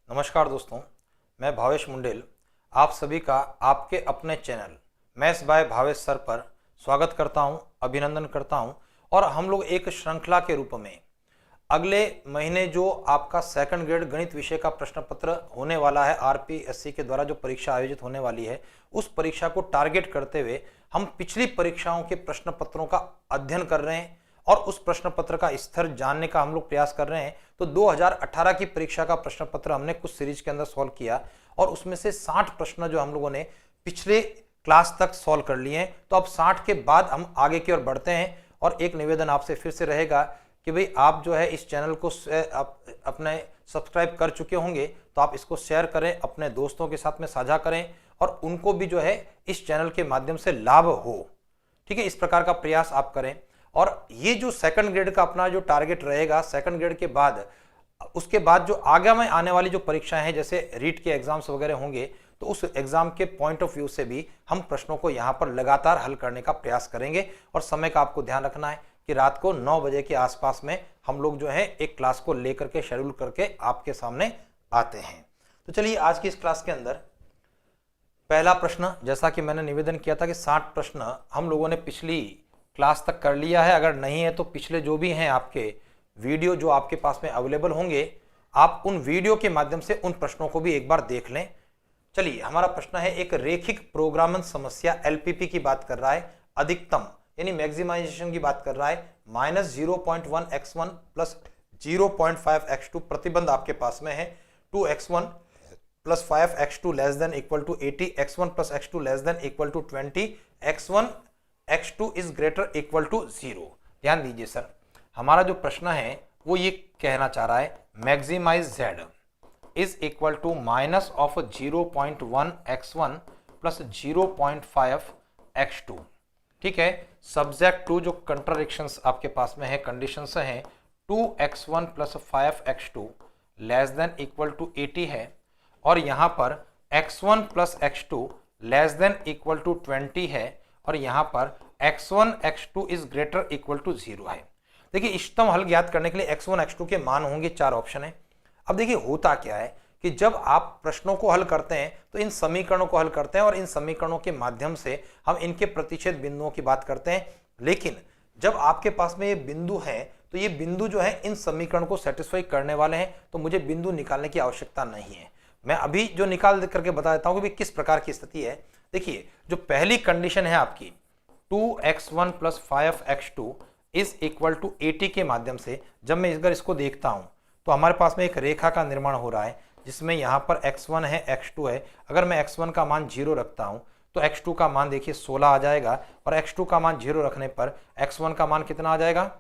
नमस्कार दोस्तों, मैं भावेश मुंडेल आप सभी का आपके अपने channel maths by Bhavesh sir पर स्वागत करता हूं, अभिनंदन करता हूं। और हम लोग एक श्रृंखला के रूप में अगले महीने जो आपका सेकंड ग्रेड गणित विषय का प्रश्न पत्र होने वाला है, आरपीएससी के द्वारा जो परीक्षा आयोजित होने वाली है, उस परीक्षा को टारगेट करते हुए हम पिछली परीक्षाओं के प्रश्न पत्रों का अध्ययन कर रहे हैं और उस प्रश्न पत्र का स्तर जानने का हम लोग प्रयास कर रहे हैं। तो 2018 की परीक्षा का प्रश्न पत्र हमने कुछ सीरीज के अंदर सॉल्व किया और उसमें से 60 प्रश्न जो हम लोगों ने पिछले क्लास तक सॉल्व कर लिए हैं। तो अब 60 के बाद हम आगे की ओर बढ़ते हैं और एक निवेदन आपसे फिर से रहेगा कि भाई आप जो है इस चैनल को अपने सब्सक्राइब कर चुके होंगे तो आप इसको शेयर करें, अपने दोस्तों के साथ में साझा करें और उनको भी जो है इस चैनल के माध्यम से लाभ हो। ठीक है, इस प्रकार का प्रयास आप करें। और ये जो सेकंड ग्रेड का अपना जो टारगेट रहेगा, सेकंड ग्रेड के बाद उसके बाद जो आगे में आने वाली जो परीक्षाएं हैं, जैसे रीट के एग्जाम्स वगैरह होंगे, तो उस एग्जाम के पॉइंट ऑफ व्यू से भी हम प्रश्नों को यहां पर लगातार हल करने का प्रयास करेंगे। और समय का आपको ध्यान रखना है कि रात को 9 बजे के आसपास में हम लोग जो है एक क्लास को लेकर के शेड्यूल करके आपके सामने आते हैं। तो चलिए आज की इस क्लास के अंदर पहला प्रश्न, जैसा कि मैंने निवेदन किया था कि 60 प्रश्न हम लोगों ने पिछली क्लास तक कर लिया है। अगर नहीं है तो पिछले जो भी हैं आपके वीडियो जो आपके पास में अवेलेबल होंगे, आप उन वीडियो के माध्यम से उन प्रश्नों को भी एक बार देख लें। चलिए, हमारा प्रश्न है एक रेखिक प्रोग्रामन समस्या एलपीपी की बात कर रहा है, अधिकतम यानी मैक्सिमाइजेशन की बात कर रहा है, -0.1 x1 प्लस 0.5 x2। प्रतिबंध आपके पास में है 2x1 plus 5 x2 less than equal to 80, x1 plus x2 less than equal to 20, x1 x2 is greater equal to 0। ध्यान दीजिए सर, हमारा जो प्रश्न है वो ये कहना चाह रहा है maximise z is equal to minus of 0.1 x1 plus 0.5 x2। ठीक है, सब्जेक्ट टू जो कंट्राडिक्शंस आपके पास में है, कंडीशंस हैं, 2x1 plus 5x2 less than equal to 80 है और यहां पर x1 plus x2 less than equal to 20 है और यहां पर x1 x2 is greater equal to 0 है। देखिए, इष्टतम हल ज्ञात करने के लिए x1 x2 के मान होंगे, 4 ऑप्शन है। अब देखिए होता क्या है कि जब आप प्रश्नों को हल करते हैं तो इन समीकरणों को हल करते हैं और इन समीकरणों के माध्यम से हम इनके प्रतिच्छेद बिंदुओं की बात करते हैं। लेकिन जब आपके पास में ये बिंदु है तो ये बिंदु जो है इन समीकरण को सेटिस्फाई करने वाले हैं, तो मुझे बिंदु निकालने की आवश्यकता नहीं है। मैं अभी जो निकाल करके बता देता हूं कि किस प्रकार की स्थिति है। देखिए, जो पहली कंडीशन है आपकी 2x1 plus 5x2 is equal to 80 के माध्यम से जब मैं अगर इसको देखता हूं तो हमारे पास में एक रेखा का निर्माण हो रहा है जिसमें यहां पर x1 है, x2 है। अगर मैं x1 का मान 0 रखता हूं तो x2 का मान देखिए 16 आ जाएगा और x2 का मान 0 रखने पर x1 का मान कितना आ जाएगा,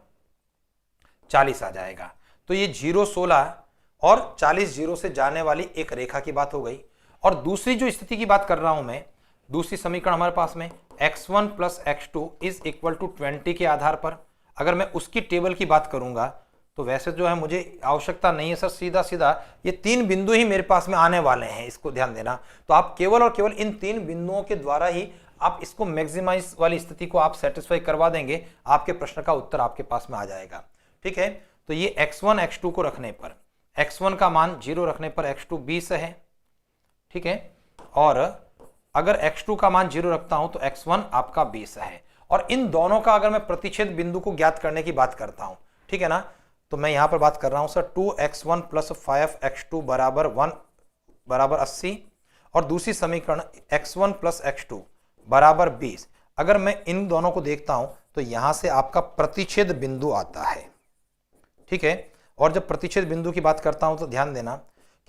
40 आ जाएगा। तो ये 0, 16 और 40 0 से जाने वाली एक रेखा की बात हो गई। और दूसरी जो स्थिति की बात कर रहा हूं मैं, दूसरी समीकरण हमारे पास में x1 plus x2 is equal to 20 के आधार पर अगर मैं उसकी टेबल की बात करूंगा तो वैसे जो है मुझे आवश्यकता नहीं है सर, सीधा सीधा ये 3 बिंदु ही मेरे पास में आने वाले हैं, इसको ध्यान देना। तो आप केवल और केवल इन 3 बिंदुओं के द्वारा ही आप इसको मैक्सिमाइज वाली स्थिति को आप सेटिस्फाई करवा देंगे, आपके प्रश्न का उत्तर आपके पास में आ जाएगा। ठीक है, तो ये x1 x2 को रखने पर x1 का मान 0 रखने पर x2 20 है। ठीक है, और अगर x2 का मान 0 रखता हूं तो x1 आपका 20 है। और इन दोनों का अगर मैं प्रतिच्छेद बिंदु को ज्ञात करने की बात करता हूं, ठीक है ना, तो मैं यहां पर बात कर रहा हूं सर 2x1 प्लस 5x2 बराबर 1 बराबर 80 और दूसरी समीकरण x1 प्लस x2 बराबर 20। अगर मैं इन दोनों को देखता हूं तो यहां से आपका प्रतिच्छेद बिंदु आता है। ठीक है, और जब प्रतिच्छेद बिंदु की बात करता हूं तो ध्यान देना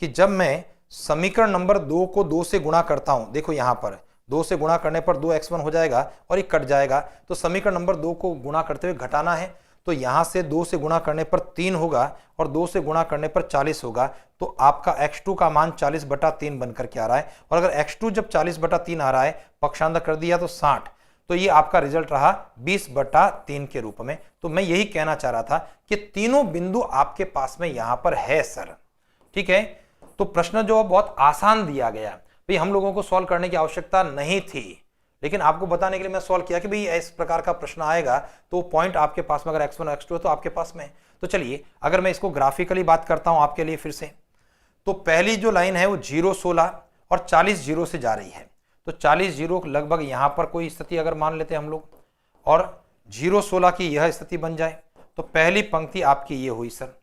कि जब मैं समीकरण नंबर 2 को 2 से गुणा करता हूं, देखो यहां पर 2 से गुणा करने पर 2x1 हो जाएगा और ये कट जाएगा, तो समीकरण नंबर 2 को गुणा करते हुए घटाना है। तो यहां से 2 से गुणा करने पर 3 होगा और 2 से गुणा करने पर 40 होगा। तो आपका x2 का मान 40/3 बनकर के आ रहा है। और अगर x2 जब 40/3 आ रहा है, पक्षांतर कर दिया तो 60, तो ये आपका रिजल्ट रहा 20/3 के रूप में। तो मैं यही कहना चाह रहा था कि तीनों बिंदु आपके पास में यहां पर है सर। ठीक है, तो प्रश्न जो बहुत आसान दिया गया, भाई हम लोगों को सॉल्व करने की आवश्यकता नहीं थी, लेकिन आपको बताने के लिए मैं सॉल्व किया कि भाई इस प्रकार का प्रश्न आएगा तो पॉइंट आपके पास में, अगर x1 x2 है तो आपके पास में। तो चलिए, अगर मैं इसको ग्राफिकली बात करता हूं आपके लिए फिर से, तो पहली जो लाइन है वो 0 16 और 40 0 से जा रही है, तो 40 0 लगभग यहां पर कोई स्थिति अगर मान लेते हैं हम लोग और 0 16 की यह स्थिति बन जाए, तो पहली पंक्ति आपकी ये हुई सर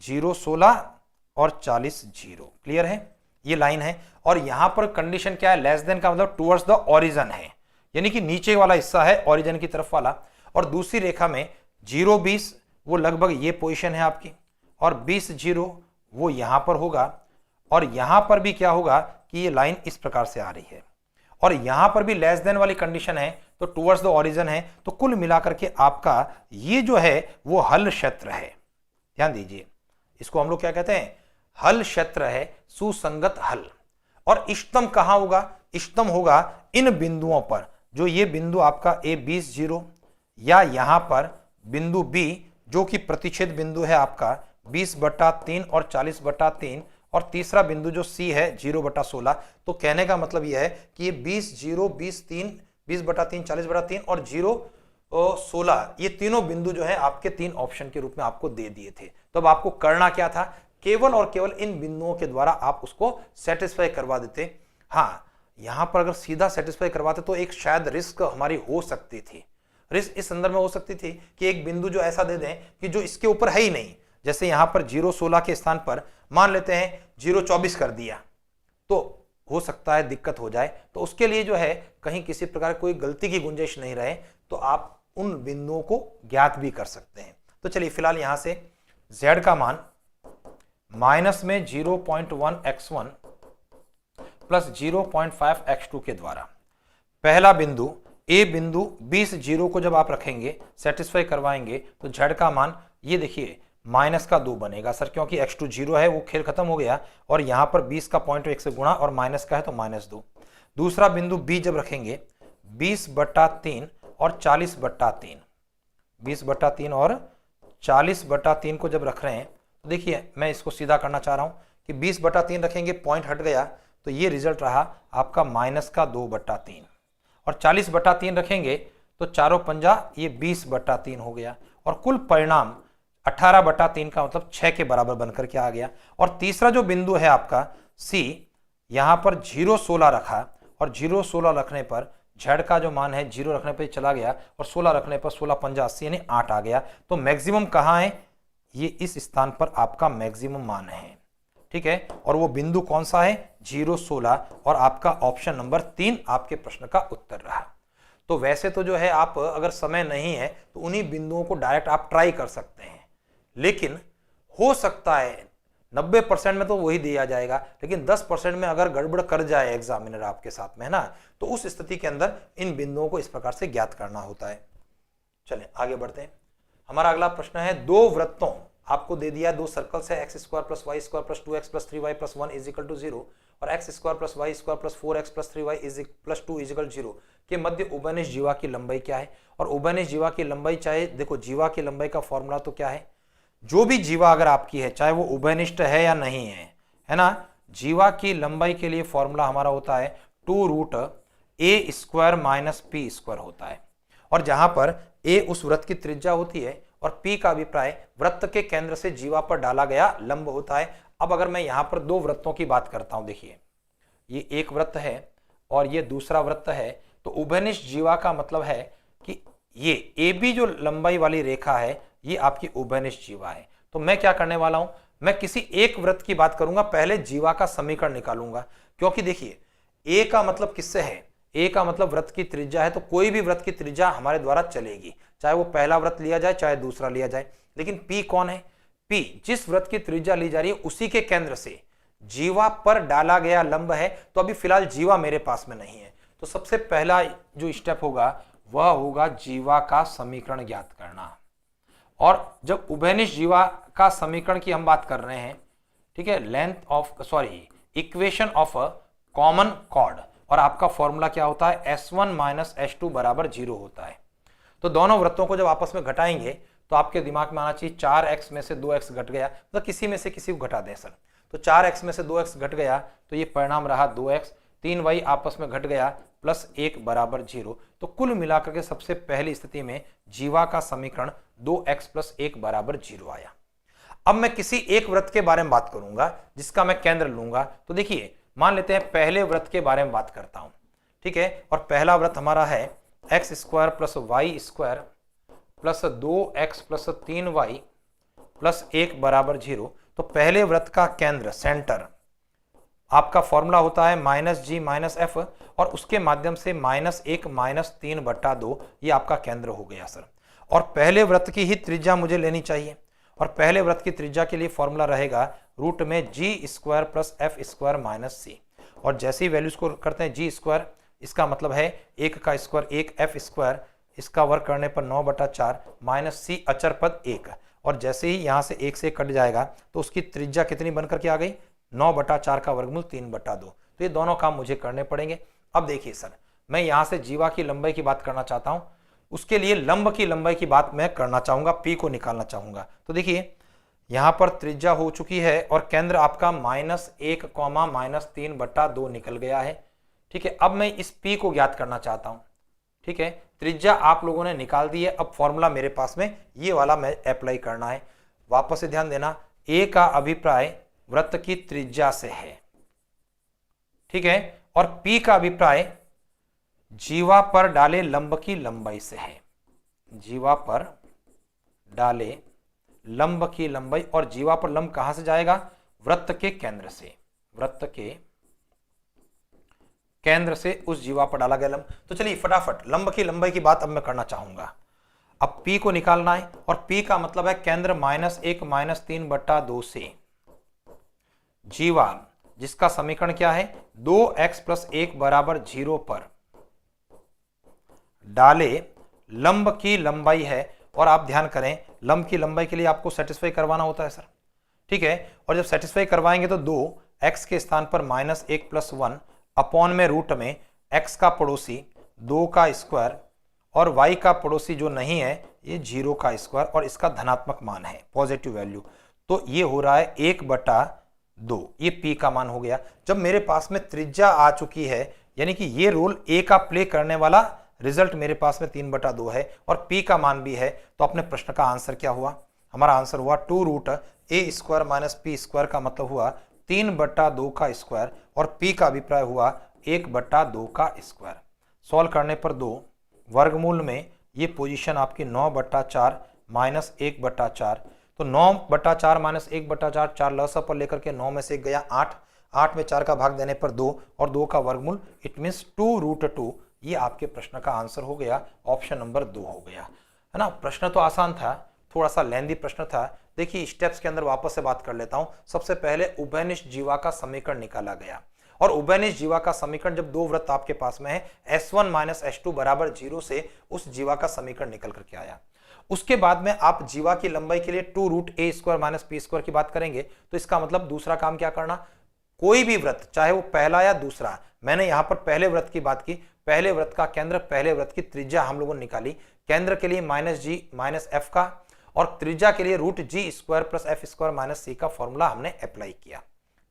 0 16 और 40 0। क्लियर है, ये लाइन है। और यहां पर कंडीशन क्या है, लेस देन का मतलब टुवर्ड्स द ओरिजिन है, यानी कि नीचे वाला हिस्सा है ओरिजिन की तरफ वाला। और दूसरी रेखा में 0 20 वो लगभग ये पोजीशन है आपकी, और 20 0 वो यहां पर होगा, और यहां पर भी क्या होगा कि ये लाइन इस प्रकार से आ रही है, और यहां पर भी लेस देन वाली कंडीशन है, तो टुवर्ड्स द ओरिजिन है। तो कुल मिलाकर के आपका ये जो है वो हल क्षेत्र है। ध्यान दीजिए, इसको हम लोग क्या कहते हैं, हल क्षेत्र है, सुसंगत हल। और इष्टतम कहां होगा, इष्टतम होगा इन बिंदुओं पर, जो ये बिंदु आपका A 20 0 या यहां पर बिंदु B जो कि प्रतिच्छेद बिंदु है आपका 20/3 और 40/3, और तीसरा बिंदु जो C है 0/16। तो कहने का मतलब यह है कि ये 20 0 20 3 20/3 40/3 और 0 16 ये तीनों बिंदु जो है आपके 3 ऑप्शन के रूप में आपको दे दिए थे। तो अब आपको करना क्या था, केवल और केवल इन बिंदुओं के द्वारा आप उसको सेटिस्फाई करवा देते। हाँ, यहां पर अगर सीधा सेटिस्फाई करवाते तो एक शायद रिस्क हमारी हो सकती थी। रिस्क इस संदर्भ में हो सकती थी कि एक बिंदु जो ऐसा दे दें कि जो इसके ऊपर है ही नहीं, जैसे यहां पर 0 16 के स्थान पर मान लेते हैं 0 24 कर दिया, तो हो सकता है दिक्कत हो जाए। तो उसके लिए जो है कहीं किसी प्रकार कोई गलती की गुंजाइश नहीं रहे, तो आप उन बिंदुओं को ज्ञात भी कर सकते हैं। तो चलिए फिलहाल यहां से z का मान माइनस में 0.1 x1 प्लस 0.5 x2 के द्वारा, पहला बिंदु ए बिंदु 20 0 को जब आप रखेंगे सेटिस्फाई करवाएंगे, तो z का मान ये देखिए -2 बनेगा सर, क्योंकि x2 0 है, वो खेल खत्म हो गया, और यहां पर 20 का पॉइंट 1 से गुणा और माइनस का है तो -2। दूसरा बिंदु b जब रखेंगे 20/3 और 40/3, 20/3 और 40/3 को जब रख रहे हैं, तो देखिए मैं इसको सीधा करना चाह रहा हूं कि 20/3 रखेंगे, पॉइंट हट गया, तो ये रिजल्ट रहा आपका -2/3, और 40/3 रखेंगे तो 4 पंजा ये 20/3 हो गया, और कुल परिणाम 18/3 का मतलब 6 के बराबर बनकर के आ गया। और तीसरा जो बिंदु है आपका C, यहां पर 0 16 रखा, और 0 16 रखने पर z का जो मान है 0 रखने पर चला गया, और 16 रखने पर 16 पंजा 80 यानी 8 आ गया। तो मैक्सिमम कहां है, ये इस स्थान पर आपका मैक्सिमम मान है। ठीक है, और वो बिंदु कौन सा है, 0 16, और आपका ऑप्शन नंबर 3 आपके प्रश्न का उत्तर रहा। तो वैसे तो जो है आप अगर समय नहीं है तो उन्हीं बिंदुओं को डायरेक्ट आप ट्राई कर सकते हैं, लेकिन हो सकता है 90% में तो वही दिया जाएगा, लेकिन 10% में अगर गड़बड़ कर जाए एग्जामिनर आपके साथ में, है ना, तो उस स्थिति के अंदर इन बिंदुओं को इस प्रकार से ज्ञात करना होता है। चलें आगे बढ़ते हैं। हमारा अगला प्रश्न है, दो वृत्तों आपको दे दिया, दो सर्कल्स है x² + y² + 2x + 3y + 1 = 0 और x² + y² + 4x + 3y + 2 = 0 के मध्य उभयनिष्ठ जीवा की लंबाई क्या है। और उभयनिष्ठ जीवा की लंबाई, चाहे देखो जीवा की लंबाई का फॉर्मूला तो क्या है, जो भी जीवा अगर आपकी है चाहे वो उभयनिष्ठ है या नहीं है ना, जीवा की लंबाई के लिए फॉर्मूला हमारा होता है 2√a² - p² होता है। और जहां पर a उस वृत्त की त्रिज्या होती है और p का अभिप्राय वृत्त के केंद्र से जीवा पर डाला गया लंब होता है। अब अगर मैं यहां पर दो वृत्तों की बात करता हूं, देखिए ये एक वृत्त है और ये दूसरा वृत्त है, तो उभयनिष्ठ जीवा का मतलब है कि ये AB जो लंबाई वाली रेखा है ये आपकी उभयनिष्ठ जीवा है। तो मैं क्या करने वाला हूं, मैं किसी एक वृत्त की बात करूंगा, पहले जीवा का समीकरण निकालूंगा, क्योंकि देखिए A का मतलब किससे है, A का मतलब वृत्त की त्रिज्या है, तो कोई भी वृत्त की त्रिज्या हमारे द्वारा चलेगी, चाहे वो पहला वृत्त लिया जाए चाहे दूसरा लिया जाए। लेकिन P कौन है, P जिस वृत्त की त्रिज्या ली जा रही है उसी के केंद्र से जीवा पर डाला गया लंब है। तो अभी फिलहाल जीवा मेरे पास में नहीं है, तो सबसे पहला जो स्टेप होगा वह होगा जीवा का समीकरण ज्ञात करना। और जब उभयनिष्ठ जीवा का समीकरण की हम बात कर रहे हैं, ठीक है, इक्वेशन ऑफ कॉमन कॉर्ड, और आपका फॉर्मूला क्या होता है, S1 - S2 = 0 होता है। तो दोनों वृत्तों को जब आपस में घटाएंगे तो आपके दिमाग में आना चाहिए 4x में से 2x घट गया, मतलब किसी में से किसी को घटा दें सर, तो 4x में से 2x घट गया तो ये परिणाम रहा 2x, 3y आपस में घट गया +1 = 0। तो कुल मिलाकर के सबसे पहली स्थिति में जीवा का समीकरण 2x + 1 = 0 आया। अब मैं किसी एक वृत्त के बारे में बात करूंगा जिसका मैं केंद्र लूंगा। तो देखिए मान लेते हैं पहले वृत्त के बारे में बात करता हूं, ठीक है। और पहला वृत्त हमारा है x square plus y square plus 2x plus 3y plus 1 बराबर 0। तो पहले वृत्त का केंद्र सेंटर आपका फॉर्मूला होता है माइनस जी माइनस एफ, और उसके माध्यम से -1 -3/2 ये आपका केंद्र हो गया सर। और पहले वृत्त की ही त्रिज्या मुझे लेनी चाहिए, और पहले वृत्त की त्रिज्या के लिए फॉर्मूला रहेगा रूट में G square plus F square minus C. और जैसे ही वैल्यूज को करते हैं जी स्क्वायर, इसका मतलब है 1 का स्क्वायर 1, एफ स्क्वायर इसका वर्ग करने पर 9/4 माइनस सी अचर पद 1। और जैसे ही यहाँ से 1 से कट जाएगा तो उसकी त्रिज्या कितनी बनकर के आ गई, 9/4 का वर्गमूल 3/2। तो ये दोनों काम मुझे करने पड़ेंगे। अब देखिए सर, मैं यहाँ से जीवा की लंबाई की बात करना चाहता हूँ, उसके लिए लंब की लंबाई की बात मैं करना चाहूंगा, पी को निकालना चाहूंगा। तो देखिए यहाँ पर त्रिज्या हो चुकी है और केंद्र आपका -1, -3/2 निकल गया है, ठीक है। अब मैं इस पी को ज्ञात करना चाहता हूँ, ठीक है। त्रिज्या आप लोगों ने निकाल दी है, अब फॉर्मूला मेरे पास में ये वाला मैं अप्लाई करना है। वापस से ध्यान देना, ए का अभिप्राय वृत्त की त्रिज्या से है, ठीक है, और पी का अभिप्राय जीवा पर डाले लंब की लंबाई से है। जीवा पर डाले लंब की लंबाई, और जीवा पर लंब कहां से जाएगा, वृत्त के केंद्र से, वृत्त के केंद्र से उस जीवा पर डाला गया लंब। तो चलिए फटाफट लंब की लंबाई की बात अब मैं करना चाहूंगा। अब P को निकालना है, और P का मतलब है केंद्र -1 -3/2 से जीवा, जिसका समीकरण क्या है 2x + 1 = 0 पर डाले लंब की लंबाई है। और आप ध्यान करें, लंब की लंबाई के लिए आपको सेटिस्फाई करवाना होता है सर, ठीक है। और जब सेटिस्फाई करवाएंगे तो 2x के स्थान पर -1 + 1 अपॉन में रूट में x का पड़ोसी 2 का स्क्वायर और y का पड़ोसी जो नहीं है ये 0 का स्क्वायर, और इसका धनात्मक मान है, पॉजिटिव वैल्यू। तो ये हो रहा है 1/2, ये p का मान हो गया। जब मेरे पास में त्रिज्या आ चुकी है, यानी कि ये रोल a का प्ले करने वाला रिजल्ट मेरे पास में 3/2 है और p का मान भी है, तो अपने प्रश्न का आंसर क्या हुआ, हमारा आंसर हुआ 2√a² - p² का मतलब हुआ 3/2 का स्क्वायर, और p का अभिप्राय हुआ 1/2 का स्क्वायर। सॉल्व करने पर 2 वर्गमूल में ये पोजीशन आपकी 9/4 - 1/4। तो 9/4 - 1/4, 4 लसा पर लेकर के 9 में से गया 8, 8 में 4 का भाग देने पर 2, और 2 का वर्गमूल, इट मीन्स 2√2। ये आपके प्रश्न का आंसर हो गया, ऑप्शन नंबर 2 हो गया, है ना। प्रश्न तो आसान था, थोड़ा सा लेंदी प्रश्न था। देखिए स्टेप्स के अंदर वापस से बात कर लेता हूं। सबसे पहले उभयनिष्ठ जीवा का समीकरण निकाला गया, और उभयनिष्ठ जीवा का समीकरण जब दो वृत्त आपके पास में है S1 - S2 = 0 से उस जीवा का समीकरण निकल करके आया। उसके बाद में आप जीवा की लंबाई के लिए 2√a² - p² की बात करेंगे। तो इसका मतलब दूसरा काम क्या करना, कोई भी वृत्त चाहे वो पहला या दूसरा, मैंने यहां पर पहले वृत्त की बात की, पहले वृत्त का केंद्र, पहले वृत्त की त्रिज्या हम लोगों ने निकाली। केंद्र के लिए -g - f का, और त्रिज्या के लिए √g² + f² - c का फॉर्मूला हमने अप्लाई किया,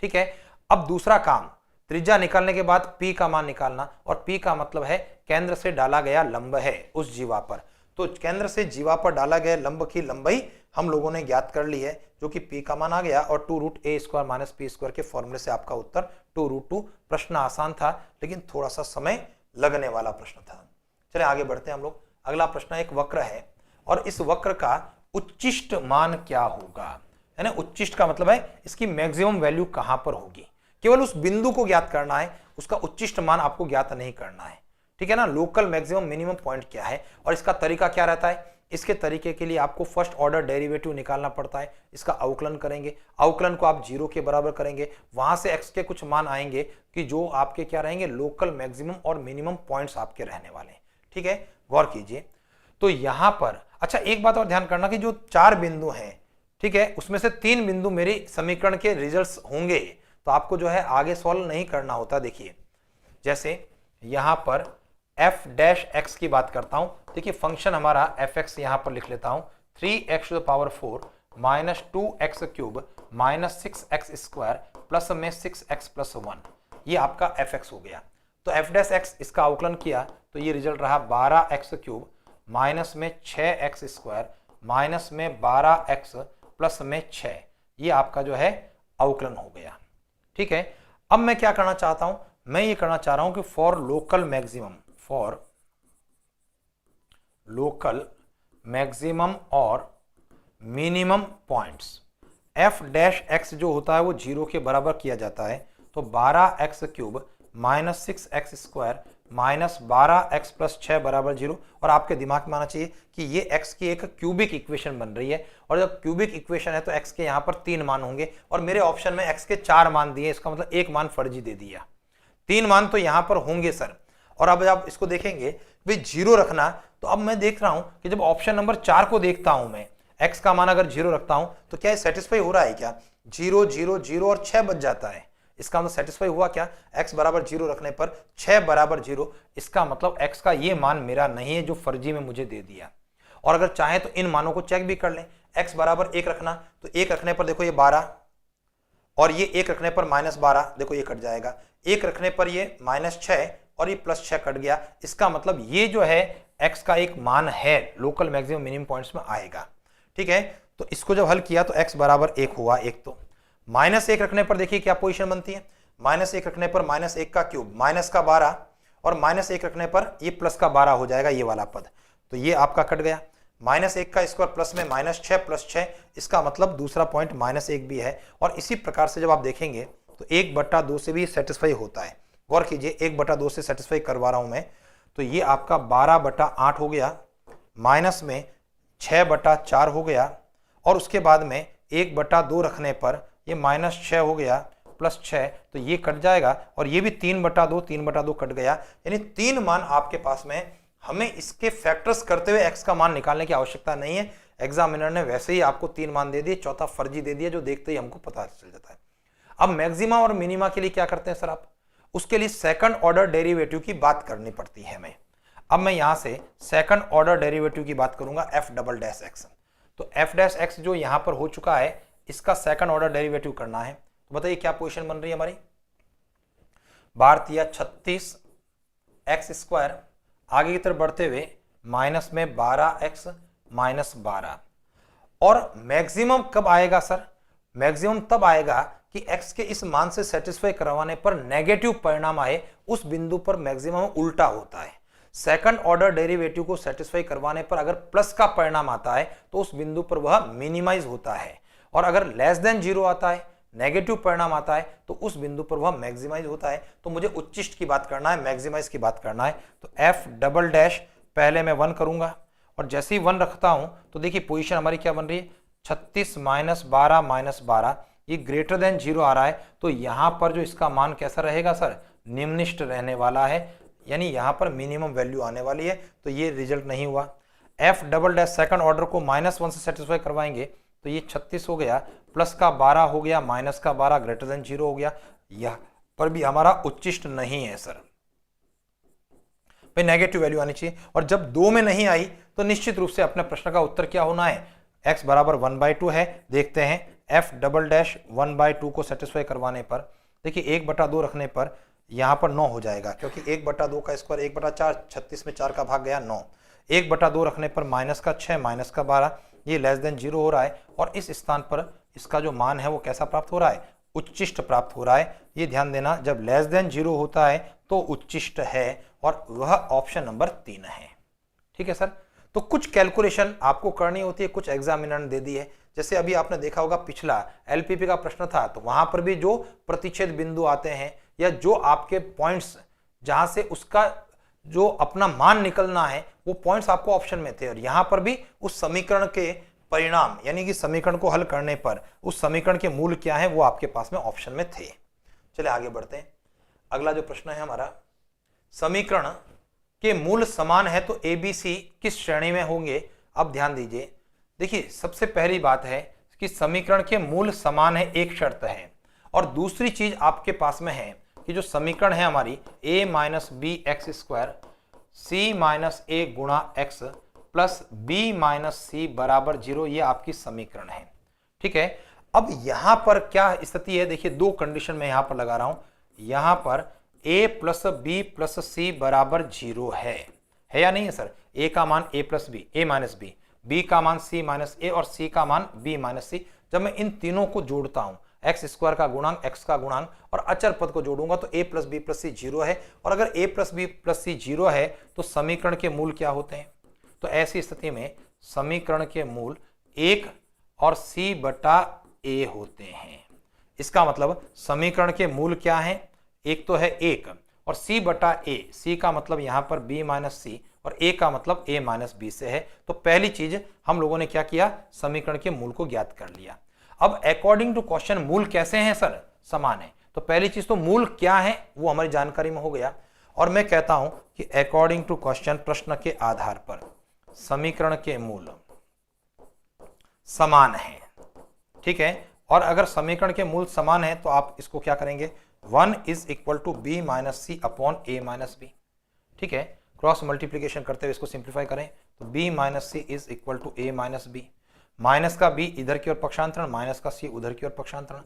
ठीक है। अब दूसरा काम, त्रिज्या निकालने के बाद p का मान निकालना, और p का मतलब है केंद्र से डाला गया लंब है उस जीवा पर। तो केंद्र से जीवा पर डाला गया लंब की लंबाई हम लोगों ने ज्ञात कर ली है, जो कि p का मान आ गया, और 2√a² - p² के फॉर्मूले से आपका उत्तर 2√2। प्रश्न आसान था, लेकिन थोड़ा सा समय लगने वाला प्रश्न था। चलिए आगे बढ़ते हैं हम लोग। अगला प्रश्न एक वक्र है, और इस वक्र का उच्चिष्ट मान क्या होगा, है ना। उच्चिष्ट का मतलब है इसकी मैक्सिमम वैल्यू कहां पर होगी, केवल उस बिंदु को ज्ञात करना है, उसका उच्चिष्ट मान आपको ज्ञात नहीं करना है, ठीक है ना। लोकल मैक्सिमम मिनिमम पॉइंट क्या है, और इसका तरीका क्या रहता है। इसके तरीके के लिए आपको फर्स्ट ऑर्डर डेरिवेटिव निकालना पड़ता है, इसका अवकलन करेंगे, अवकलन को आप 0 के बराबर करेंगे, वहां से x के कुछ मान आएंगे कि जो आपके क्या रहेंगे, लोकल मैक्सिमम और मिनिमम पॉइंट्स आपके रहने वाले हैं, ठीक है। गौर कीजिए। तो यहां पर अच्छा एक बात और ध्यान करना कि जो 4 बिंदु हैं, ठीक है, उसमें से 3 बिंदु मेरे समीकरण के रिजल्ट्स होंगे, तो आपको जो है आगे सॉल्व नहीं करना होता। देखिए जैसे यहां पर f' की बात करता हूं, देखिए फंक्शन हमारा fx यहां पर लिख लेता हूं, 3x⁴ - 2x³ - 6x² प्लस में 6x + 1, ये आपका fx हो गया। तो f' इसका अवकलन किया तो ये रिजल्ट रहा 12x³ माइनस में 6x² माइनस में 12x प्लस में 6। ये आपका जो है अवकलन हो गया। ठीक है, अब मैं क्या करना चाहता हूं, मैं ये करना चाह रहा हूं कि फॉर लोकल मैक्सिमम और minimum points F dash x जो होता है वो 0 के बराबर किया जाता है। तो 12x³ minus 6x² minus 12x plus 6 बराबर 0। और आपके दिमाग में आना चाहिए कि ये x की एक क्यूबिक इक्वेशन बन रही है, और जब क्यूबिक इक्वेशन है तो x के यहाँ पर 3 मान होंगे, और मेरे ऑप्शन में x के 4 मान दिए, इसका मतलब एक मान फर्जी दे दिया। 3 मान तो यहाँ पर होंगे सर। और अब आप इसको देखेंगे भाई 0 रखना, तो अब मैं देख रहा हूं कि जब ऑप्शन नंबर 4 को देखता हूं मैं, x का मान अगर 0 रखता हूं तो क्या ये सेटिस्फाई हो रहा है क्या? 0 0 0 और 6 बच जाता है, इसका मतलब सेटिस्फाई हुआ क्या? x बराबर 0 रखने पर 6 बराबर 0, इसका मतलब x का ये मान मेरा नहीं है जो फर्जी में मुझे दे दिया। और अगर चाहे तो इन मानों को चेक भी कर लें। x बराबर 1 रखना, तो 1 रखने पर देखो ये 12, और ये 1 रखने पर -12, देखो ये कट जाएगा। 1 रखने पर ये -6 और ये +6 कट गया। इसका मतलब ये जो है x का एक मान है, लोकल मैक्सिमम मिनिमम पॉइंट्स में आएगा। ठीक है, तो इसको जब हल किया तो x बराबर 1 हुआ। एक तो -1 रखने पर देखिए क्या पोजीशन बनती है, -1 रखने पर -1 का क्यूब माइनस का 12, और -1 रखने पर ये प्लस का 12 हो जाएगा ये वाला पद, तो ये आपका कट गया। -1 का स्क्वायर प्लस में -6 + 6, इसका मतलब दूसरा पॉइंट -1 भी है। और इसी प्रकार से जब आप देखेंगे तो 1/2 से भी सेटिस्फाई होता है। गौर कीजिए, 1/2 से सेटिस्फाई करवा रहा हूं मैं, तो ये आपका 12/8 हो गया, माइनस में 6/4 हो गया, और उसके बाद में 1/2 रखने पर ये -6 हो गया +6, तो ये कट जाएगा, और ये भी 3/2 कट गया। यानी 3 मान आपके पास में, हमें इसके फैक्टर्स करते हुए x का मान निकालने की आवश्यकता नहीं है। एग्जामिनर ने वैसे ही आपको 3 मान दे दिए, चौथा फर्जी दे दिया, जो देखते ही हमको पता चल जाता है। अब मैक्सिमा और मिनिमा के लिए क्या करते हैं सर आप? उसके लिए सेकंड ऑर्डर डेरिवेटिव की बात करनी पड़ती है हमें। अब मैं यहां से सेकंड ऑर्डर डेरिवेटिव की बात करूंगा, f''x। तो f'' जो यहां पर हो चुका है, इसका सेकंड ऑर्डर डेरिवेटिव करना है। तो बताइए क्या पोजीशन बन रही है हमारी? भारतीय 36x², आगे की तरफ बढ़ते हुए माइनस में 12x माइनस 12। और मैक्सिमम कब आएगा सर? मैक्सिमम तब आएगा कि x के इस मान से सेटिस्फाई करवाने पर नेगेटिव परिणाम आए, उस बिंदु पर मैक्सिमम उल्टा होता है। सेकंड ऑर्डर डेरिवेटिव को सेटिस्फाई करवाने पर अगर प्लस का परिणाम आता है तो उस बिंदु पर वह मिनिमाइज होता है, और अगर लेस देन 0 आता है, नेगेटिव परिणाम आता है, तो उस बिंदु पर वह मैक्सिमाइज होता है। तो मुझे उच्चिष्ट की बात करना है, मैक्सिमाइज की बात करना है। तो f'' पहले मैं 1 करूंगा, और जैसे ही 1 रखता हूं तो देखिए पोजीशन हमारी क्या बन रही है, 36 -12 -12, ये ग्रेटर देन 0 आ रहा है। तो यहां पर जो इसका मान कैसा रहेगा सर? निम्निष्ठ रहने वाला है, यानी यहां पर मिनिमम वैल्यू आने वाली है। तो ये रिजल्ट नहीं हुआ। f'' सेकंड ऑर्डर को -1 से सेटिस्फाई करवाएंगे, तो ये 36 हो गया, प्लस का 12 हो गया, माइनस का 12 ग्रेटर देन 0 हो गया। यह पर भी हमारा उच्चिष्ट नहीं है सर, भाई नेगेटिव वैल्यू आनी चाहिए। और जब 2 में नहीं आई तो निश्चित रूप से अपने प्रश्न का उत्तर क्या होना है? x बराबर 1/2 है। देखते हैं f'' 1/2 को सेटिस्फाई करवाने पर, देखिए 1/2 रखने पर यहां पर 9 हो जाएगा, क्योंकि 1/2 का स्क्वायर 1/4, 36 में 4 का भाग गया 9। 1/2 रखने पर माइनस का 6 माइनस का 12, ये लेस देन 0 हो रहा है, और इस स्थान पर इसका जो मान है वो कैसा प्राप्त हो रहा है? उच्चिष्ट प्राप्त हो रहा है। ये ध्यान देना, जब लेस देन 0 होता है तो उच्चिष्ट है, और वह ऑप्शन नंबर 3 है। ठीक है सर, तो कुछ कैलकुलेशन आपको करनी होती है, कुछ एग्जामिनर ने दे दी है। जैसे अभी आपने देखा होगा पिछला एलपीपी का प्रश्न था, तो वहां पर भी जो प्रतिच्छेद बिंदु आते हैं, या जो आपके पॉइंट्स जहां से उसका जो अपना मान निकलना है, वो पॉइंट्स आपको ऑप्शन में थे। और यहां पर भी उस समीकरण के परिणाम, यानी कि समीकरण को हल करने पर उस समीकरण के मूल क्या है, वो आपके पास में ऑप्शन में थे। चलिए आगे बढ़ते हैं। अगला जो प्रश्न है हमारा, समीकरण के मूल समान है तो एबीसी किस श्रेणी में होंगे? अब ध्यान दीजिए, देखिए सबसे पहली बात है कि समीकरण के मूल समान है, एक शर्त है। और दूसरी चीज आपके पास में है कि जो समीकरण है हमारी a - bx² c - a गुणा x प्लस b - c बराबर 0, ये आपकी समीकरण है। ठीक है, अब यहां पर क्या स्थिति है? देखिए 2 कंडीशन में यहां पर लगा रहा हूं। यहां पर a + b + c बराबर 0 है या नहीं है सर? a का मान a + b, a - b, b का मान c - a और c का मान b - c, जब मैं इन तीनों को जोड़ता हूं, एक्स स्क्वायर का गुणांक, एक्स का गुणांक और अचर पद को जोड़ूंगा तो a प्लस बी प्लस सी 0 है। और अगर a प्लस बी प्लस सी 0 है तो समीकरण के मूल क्या होते हैं? तो ऐसी स्थिति में समीकरण के मूल 1 और c बटा a होते हैं। इसका मतलब समीकरण के मूल क्या है? एक तो है 1 और c बटा a, c का मतलब यहां पर b माइनस सी और a का मतलब a माइनस बी से है। तो पहली चीज हम लोगों ने क्या किया? समीकरण के मूल को ज्ञात कर लिया। अब अकॉर्डिंग टू क्वेश्चन मूल कैसे हैं सर? समान है। तो पहली चीज तो मूल क्या है वो हमारी जानकारी में हो गया। और मैं कहता हूं कि अकॉर्डिंग टू क्वेश्चन, प्रश्न के आधार पर समीकरण के मूल समान है। ठीक है, और अगर समीकरण के मूल समान है तो आप इसको क्या करेंगे? 1 is equal to b minus c upon a minus b. ठीक है, क्रॉस मल्टीप्लीकेशन करते हुए इसको सिंप्लीफाई करें तो b minus c is equal to a minus b. Minus का b इधर की ओर पक्षांतरण, माइनस का c उधर की ओर पक्षांतरण।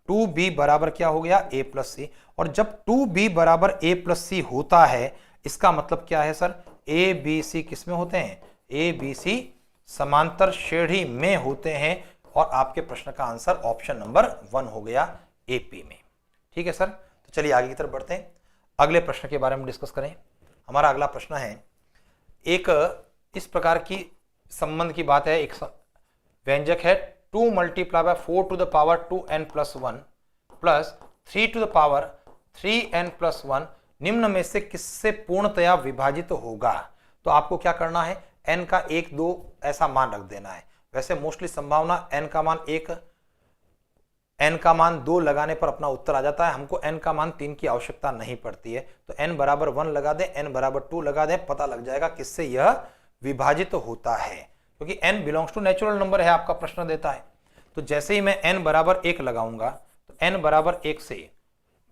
2b बराबर क्या हो गया? a प्लस सी। और जब 2b बराबर a प्लस सी होता है इसका मतलब क्या है सर? a b c किस में होते हैं? a b c समांतर श्रेणी में होते हैं। और आपके प्रश्न का आंसर ऑप्शन नंबर 1 हो गया AP में। ठीक है सर, तो चलिए आगे की तरफ बढ़ते हैं, अगले प्रश्न के बारे में डिस्कस करें। हमारा अगला प्रश्न है, एक इस प्रकार की संबंध की बात है। एक व्यंजक है 2 multiply by 4 to the power 2n plus 1 plus 3 to the power 3n plus 1 निम्न में से किससे पूर्णतया विभाजित होगा? तो आपको क्या करना है? n का 1 2 ऐसा मान रख देना है। वैसे मोस्टली संभावना n का मान 1, n का मान 2 लगाने पर अपना उत्तर आ जाता है। हमको n का मान 3 की आवश्यकता नहीं पड़ती है। तो n बराबर 1 लगा दें, n बराबर 2 लगा दें, पता लग जाएगा किससे यह विभाजित होता है, क्योंकि n belongs to natural number है, आपका प्रश्न देता है। तो जैसे ही मैं n बराबर 1 लगाऊंगा तो n बराबर 1 से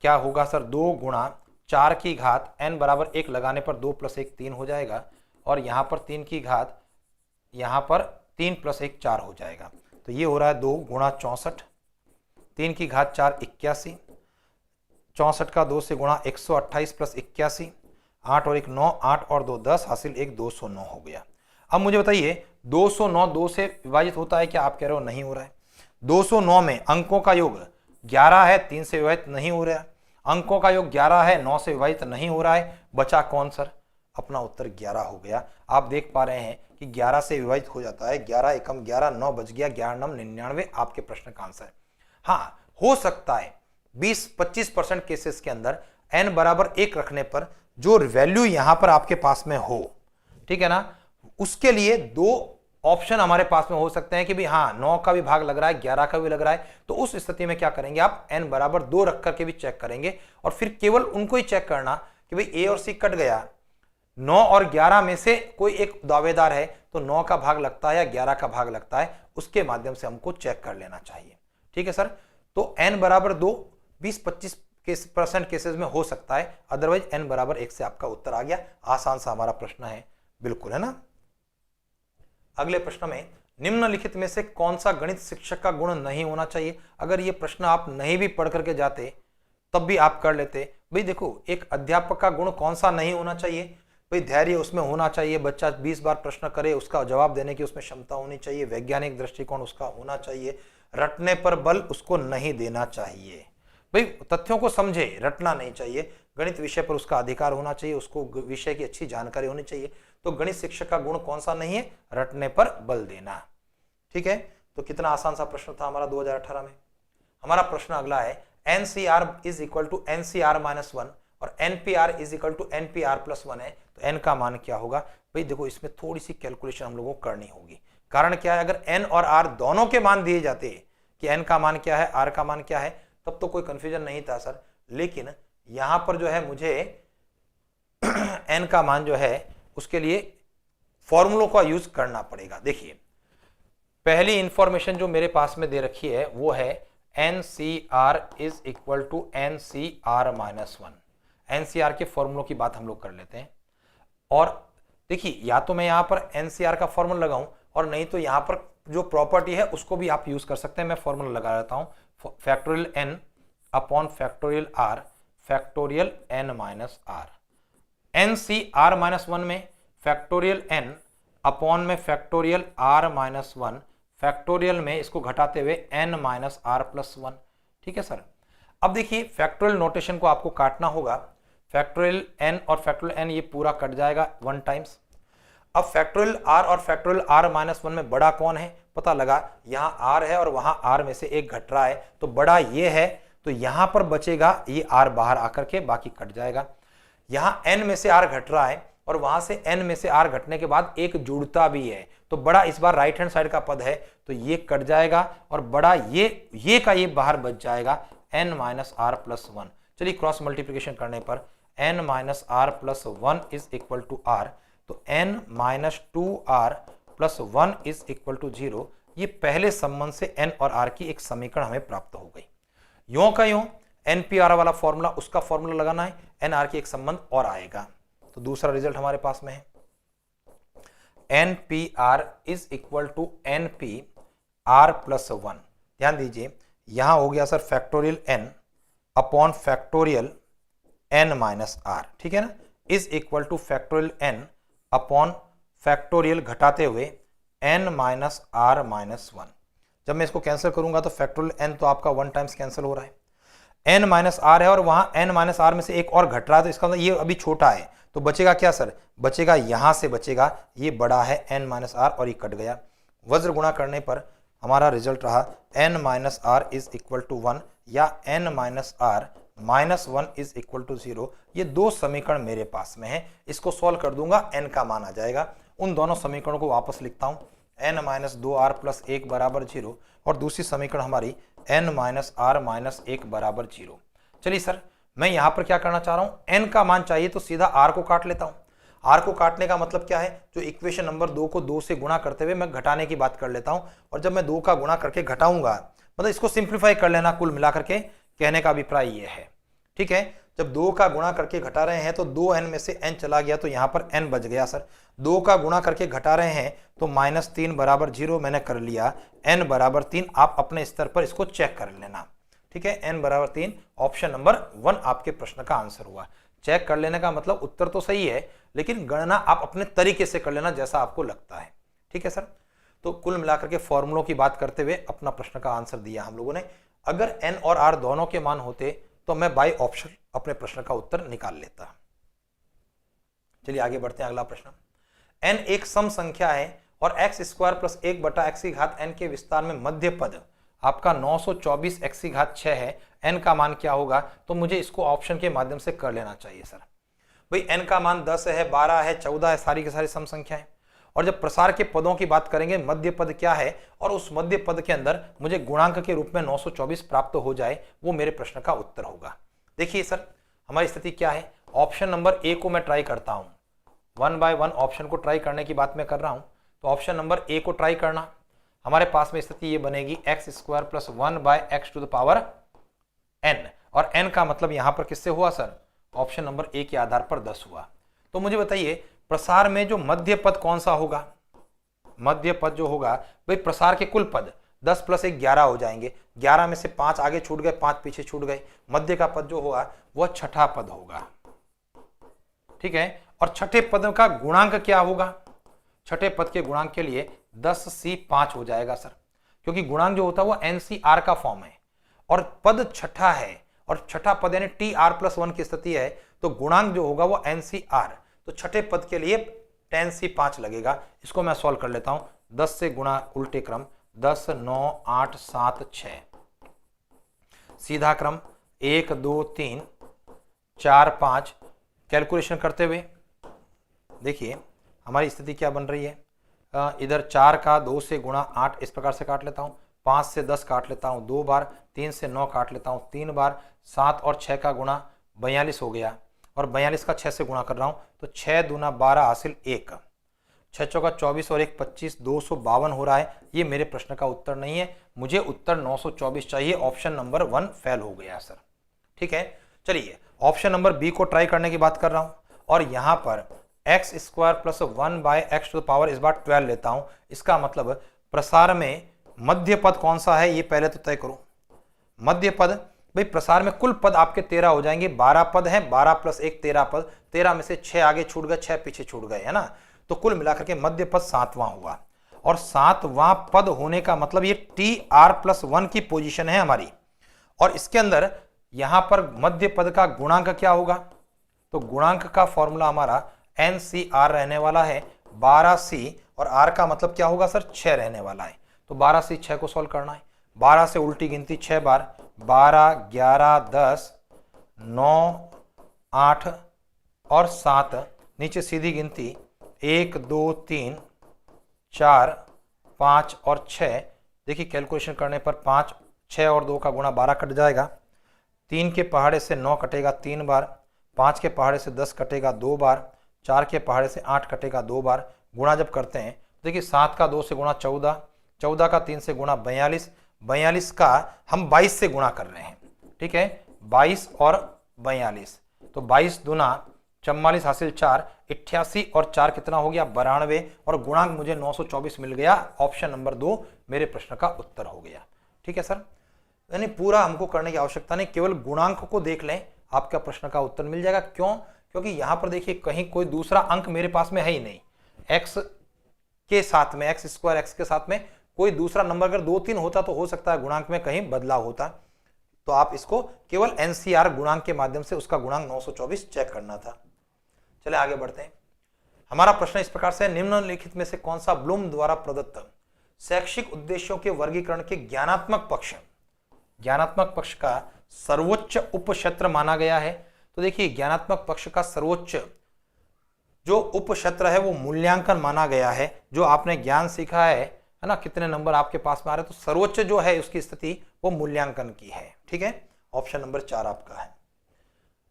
क्या होगा सर? 2 गुणा 4 की घात, n बराबर 1 लगाने पर 2 प्लस 1 3 हो जाएगा। और यहां पर 3 की घात, यहां पर 3 प्लस 1 4 हो जाएगा। तो ये हो रहा है 2 गुणा 64, 3 की घात 4 81, 64 का 2 से गुणा 128 प्लस 81, 8 और 1 9, 8 और 2 10, हासिल 1 209 हो गया। अब मुझे बताइए 209 2 से विभाजित होता है क्या? आप कह रहे हो नहीं हो रहा है। 209 में अंकों का योग 11 है, 3 से विभाजित नहीं हो रहा है। अंकों का योग 11 है, 9 से विभाजित नहीं हो रहा है। बचा कौन सर? अपना उत्तर 11 हो गया। आप देख पा रहे हैं कि 11 से विभाजित हो जाता है। 11 एकम 11, 9 बच गया, 11 9 99 आपके प्रश्न का आंसर। हाँ, हो सकता है 20-25% केसेस के अंदर n बराबर 1 रखने पर जो वैल्यू यहां पर आपके पास में हो, ठीक है ना, उसके लिए 2 ऑप्शन हमारे पास में हो सकते हैं कि भी हाँ 9 का भी भाग लग रहा है, 11 का भी लग रहा है। तो उस स्थिति में क्या करेंगे आप? n बराबर 2 रख करके भी चेक करेंगे और फिर केवल उनको ही चेक करना कि भाई a और c कट गया, 9 और 11 में से कोई एक दावेदार है तो 9 का भाग लगता है या 11 का भाग लगता है, उसके माध्यम से हमको चेक कर लेना चाहिए। ठीक है सर, तो n बराबर 2 20-25% केसेस में हो सकता है, अदरवाइज n बराबर 1 से आपका उत्तर आ गया। आसान सा हमारा प्रश्न है, बिल्कुल है ना। अगले प्रश्न में, निम्नलिखित में से कौन सा गणित शिक्षक का गुण नहीं होना चाहिए? अगर ये प्रश्न आप नहीं भी पढ़ करके जाते तब भी आप कर लेते। भाई देखो, एक अध्यापक का गुण कौन सा नहीं होना चाहिए? भाई धैर्य उसमें होना चाहिए, बच्चा 20 बार प्रश्न करे उसका जवाब देने की उसमें क्षमता होनी चाहिए, वैज्ञानिक दृष्टिकोण उसका होना चाहिए, रटने पर बल उसको नहीं देना चाहिए। भाई तथ्यों को समझे, रटना नहीं चाहिए, गणित विषय पर उसका अधिकार होना चाहिए, उसको विषय की अच्छी जानकारी होनी चाहिए। तो गणित शिक्षक का गुण कौन सा नहीं है? रटने पर बल देना। ठीक है, तो कितना आसान सा प्रश्न था हमारा 2018 में। हमारा प्रश्न अगला है, NCR is equal to NCR minus 1 और NPR is equal to NPR plus 1 है, तो n का मान क्या होगा? भाई देखो, इसमें थोड़ी सी कैलकुलेशन हम लोगों को करनी होगी। कारण क्या है, अगर n और r दोनों के मान दिए जाते कि n का मान क्या है, r का मान क्या है, तब तो कोई कंफ्यूजन नहीं था सर। लेकिन यहां पर जो है मुझे n का मान जो है उसके लिए फॉर्मूलों का यूज करना पड़ेगा। देखिए, पहली इंफॉर्मेशन जो मेरे पास में दे रखी है वो है NCR is equal to NCR minus 1। NCR के फॉर्मूलों की बात हम लोग कर लेते हैं। और देखिए, या तो मैं यहां पर NCR का फॉर्मूला लगाऊं और नहीं तो यहां पर जो प्रॉपर्टी है उसको भी आप यूज कर सकते हैं। मैं फॉर्मूला लगा देता हूं, factorial n upon factorial r factorial n minus r। NCR minus 1 में फैक्टोरियल n अपॉन में फैक्टोरियल r माइनस 1 फैक्टोरियल में इसको घटाते हुए n माइनस आर प्लस 1। ठीक है सर। अब देखिए फैक्टोरियल नोटेशन को आपको काटना होगा। फैक्टोरियल n और फैक्टोरियल n ये पूरा कट जाएगा 1 टाइम्स। अब फैक्टोरियल r और फैक्टोरियल r माइनस 1 में बड़ा कौन है पता लगा, यहाँ r है और वहां r में से एक घट रहा है, तो बड़ा ये है, तो यहां पर बचेगा ये r बाहर आकर के बाकी कट जाएगा। यहाँ n में से r घट रहा है और वहां से n में से r घटने के बाद एक जुड़ता भी है, तो बड़ा इस बार राइट हैंड साइड का पद है, तो ये कट जाएगा और बड़ा ये का ये बाहर बच जाएगा n माइनस आर प्लस 1। चलिए क्रॉस मल्टीप्लिकेशन करने पर n minus r plus 1 is equal to r, तो n minus 2r plus 1 is equal to 0। ये पहले संबंध से n और r की एक समीकरण हमें प्राप्त हो गई। यों का यों npr वाला फॉर्मूला, उसका फॉर्मूला लगाना है, nr की एक संबंध और आएगा। तो दूसरा रिजल्ट हमारे पास में है npr is equal to npr plus 1। ध्यान दीजिए यहां हो गया sir factorial n upon factorial n minus r, ठीक है ना, is equal to factorial n upon factorial घटाते हुए n माइनस r माइनस 1। जब मैं इसको कैंसिल करूंगा तो फैक्टोरियल n तो आपका 1 टाइम्स कैंसिल हो रहा है, n माइनस r है और वहां n माइनस r में से एक और घट रहा है, तो इसका मतलब ये अभी छोटा है, तो बचेगा क्या सर, बचेगा यहां से बचेगा ये बड़ा है n माइनस r और ये कट गया। वज्र गुणा करने पर हमारा रिजल्ट रहा n minus r is equal to 1 या n minus r minus 1 is equal to 0। ये दो समीकरण मेरे पास में है, इसको सॉल्व कर दूंगा n का मान आ जाएगा। उन दोनों समीकरणों को वापस लिखता हूं, n माइनस 2r प्लस 1 बराबर 0 और दूसरी समीकरण हमारी n माइनस r माइनस 1 बराबर 0। चलिए सर मैं यहां पर क्या करना चाह रहा हूं, n का मान चाहिए तो सीधा r को काट लेता हूं। r को काटने का मतलब क्या है, जो इक्वेशन नंबर 2 को 2 से गुणा करते हुए मैं घटाने की बात कर लेता हूं, और जब मैं 2 का गुणा करके घटाऊंगा मतलब इसको सिंप्लीफाई कर लेना, कुल मिलाकर के कहने का अभिप्राय ये है। ठीक है, जब 2 का गुणा करके घटा रहे हैं तो 2n में से n चला गया तो यहां पर n बच गया सर। 2 का गुणा करके घटा रहे हैं तो माइनस 3 बराबर 0 मैंने कर लिया, n बराबर 3 आप अपने स्तर पर इसको चेक कर लेना। ठीक है, n बराबर 3 ऑप्शन नंबर 1 आपके प्रश्न का आंसर हुआ। चेक कर लेने का मतलब उत्तर तो सही है, लेकिन गणना आप अपने तरीके से कर लेना जैसा आपको लगता है। ठीक है सर, तो कुल मिलाकर के फॉर्मूलों की बात करते हुए अपना प्रश्न का आंसर दिया हम लोगों ने। अगर n और r दोनों के मान होते तो मैं बाय ऑप्शन अपने प्रश्न का उत्तर निकाल लेता। चलिए आगे बढ़ते हैं, अगला प्रश्न। n एक सम संख्या है और x स्क्वायर प्लस 1 बटा x की घात n के विस्तार में मध्य पद आपका 924 x की घात 6 है, n का मान क्या होगा, तो मुझे इसको ऑप्शन के माध्यम से कर लेना चाहिए सर। भाई n का मान 10 है, 12 है, 14 है, सारी की सारी सम संख्याएं, और जब प्रसार के पदों की बात करेंगे मध्य पद क्या है, और उस मध्य पद के अंदर मुझे गुणांक के रूप में 924 प्राप्त हो जाए, वो मेरे प्रश्न का उत्तर होगा। देखिए सर हमारी स्थिति क्या है, ऑप्शन नंबर ए को मैं ट्राई करता हूं, 1 बाय 1 ऑप्शन को ट्राई करने की बात मैं कर रहा हूं, तो ऑप्शन नंबर ए को ट्राई करना। हमारे पास में स्थिति ये बनेगी x square plus 1 by x to the power n, और n का मतलब यहां पर किससे हुआ सर, ऑप्शन नंबर ए के आधार पर 10 हुआ। तो मुझे बताइए प्रसार में जो मध्य पद कौन सा होगा, मध्य पद जो होगा भाई प्रसार के कुल पद 10 प्लस 1 11 हो जाएंगे, 11 में से 5 आगे छूट गए, 5 पीछे छूट गए, मध्य का पद जो होगा वह छठा पद होगा। ठीक है, और छठे पद का गुणांक क्या होगा, छठे पद के गुणांक के लिए 10c5 हो जाएगा सर, क्योंकि गुणांक जो होता है वो NCR का फॉर्म है और पद छठा है, और छठा पद यानी TR प्लस 1 की स्थिति है, तो गुणांक जो होगा वो NCR, तो छठे पद के लिए 10c5 लगेगा। इसको मैं सॉल्व कर लेता हूं, 10 से गुणा उल्टे क्रम 10 9 8 7 6, सीधा क्रम 1 2 3 4 5, कैलकुलेशन करते हुए देखिए हमारी स्थिति क्या बन रही है, इधर 4 का 2 से गुणा 8 इस प्रकार से काट लेता हूं, 5 से 10 काट लेता हूं 2 बार, 3 से 9 काट लेता हूं 3 बार, 7 और 6 का गुणा 42 हो गया, और 42 का 6 से गुणा कर रहा हूं तो 6 दूना 12 हासिल 1, 6 चौका 24 और 1 25, 252 हो रहा है। ये मेरे प्रश्न का उत्तर नहीं है, मुझे उत्तर 924 चाहिए, ऑप्शन नंबर 1 फेल हो गया सर। ठीक है, चलिए ऑप्शन नंबर बी को ट्राई करने की बात कर रहा हूं, और यहां पर x square plus 1 by x to the power इस बार 12 लेता हूं। इसका मतलब प्रसार में मध्य पद कौन सा है ये पहले तो तय करो। मध्य पद भाई प्रसार में कुल पद आपके 13 हो जाएंगे, 12 पद हैं, 12 प्लस 1 13 पद, 13 में से 6 आगे छूट गए, 6 पीछे छूट गए, है ना, तो कुल मिलाकर के मध्य पद 7वां हुआ। और 7वां पद होने का मतलब ये TR+1 की पोजीशन है हमारी। और इसके अंदर यहां पर मध्य पद का गुणांक क्या होगा, तो गुणांक का फॉर्मूला हमारा NCR रहने वाला है 12C, और R का मतलब क्या होगा सर, 6 रहने वाला है। तो 12C 6 को सॉल्व करना है। 12 से उल्टी गिनती 6 बार, 12, 11, 10, 9, 8 और 7, नीचे सीधी गिनती 1, 2, 3, 4, 5 और 6। देखिए कैलकुलेशन करने पर 5, 6 और 2 का गुणा 12 कट जाएगा, 3 के पहाड़े से 9 कटेगा 3 बार, 5 के पहाड़े से 10 कटेगा 2 बार, 4 के पहाड़े से 8 कटेगा 2 बार। गुणा जब करते हैं देखिए 7 का 2 से गुणा 14, 14 का 3 से गुणा 42, 42 का हम 22 से गुणा कर रहे हैं, ठीक है, 22 और 42, तो 22 दूना 44 हासिल 4, 88 और 4 कितना हो गया 92, और गुणांक मुझे 924 मिल गया। ऑप्शन नंबर 2 मेरे प्रश्न का उत्तर हो गया। ठीक है सर, यानी पूरा हमको करने की आवश्यकता नहीं, केवल गुणांक को देख लें, आपका प्रश्न का उत्तर मिल जाएगा। क्यों, क्योंकि यहां पर देखिए कहीं कोई दूसरा अंक मेरे पास में है ही नहीं, x के साथ में x² x के साथ में कोई दूसरा नंबर अगर 2, 3 होता तो हो सकता है गुणांक में कहीं बदलाव होता, तो आप इसको केवल NCR गुणांक के माध्यम से उसका गुणांक 924 चेक करना था। चले आगे बढ़ते हैं। हमारा प्रश्न इस प्रकार से, निम्नलिखित में से कौन सा ब्लूम द्वारा प्रदत्त शैक्षिक उद्देश्यों के वर्गीकरण के ज्ञानात्मक पक्ष का सर्वोच्च उपक्षेत्र माना गया है। तो देखिए ज्ञानात्मक पक्ष का सर्वोच्च जो उपक्षेत्र है वो मूल्यांकन माना गया है। जो आपने ज्ञान सीखा है ना, कितने नंबर आपके पास में आ रहे हैं, तो सर्वोच्च जो है उसकी स्थिति वो मूल्यांकन की है। ठीक है, ऑप्शन नंबर 4 आपका है।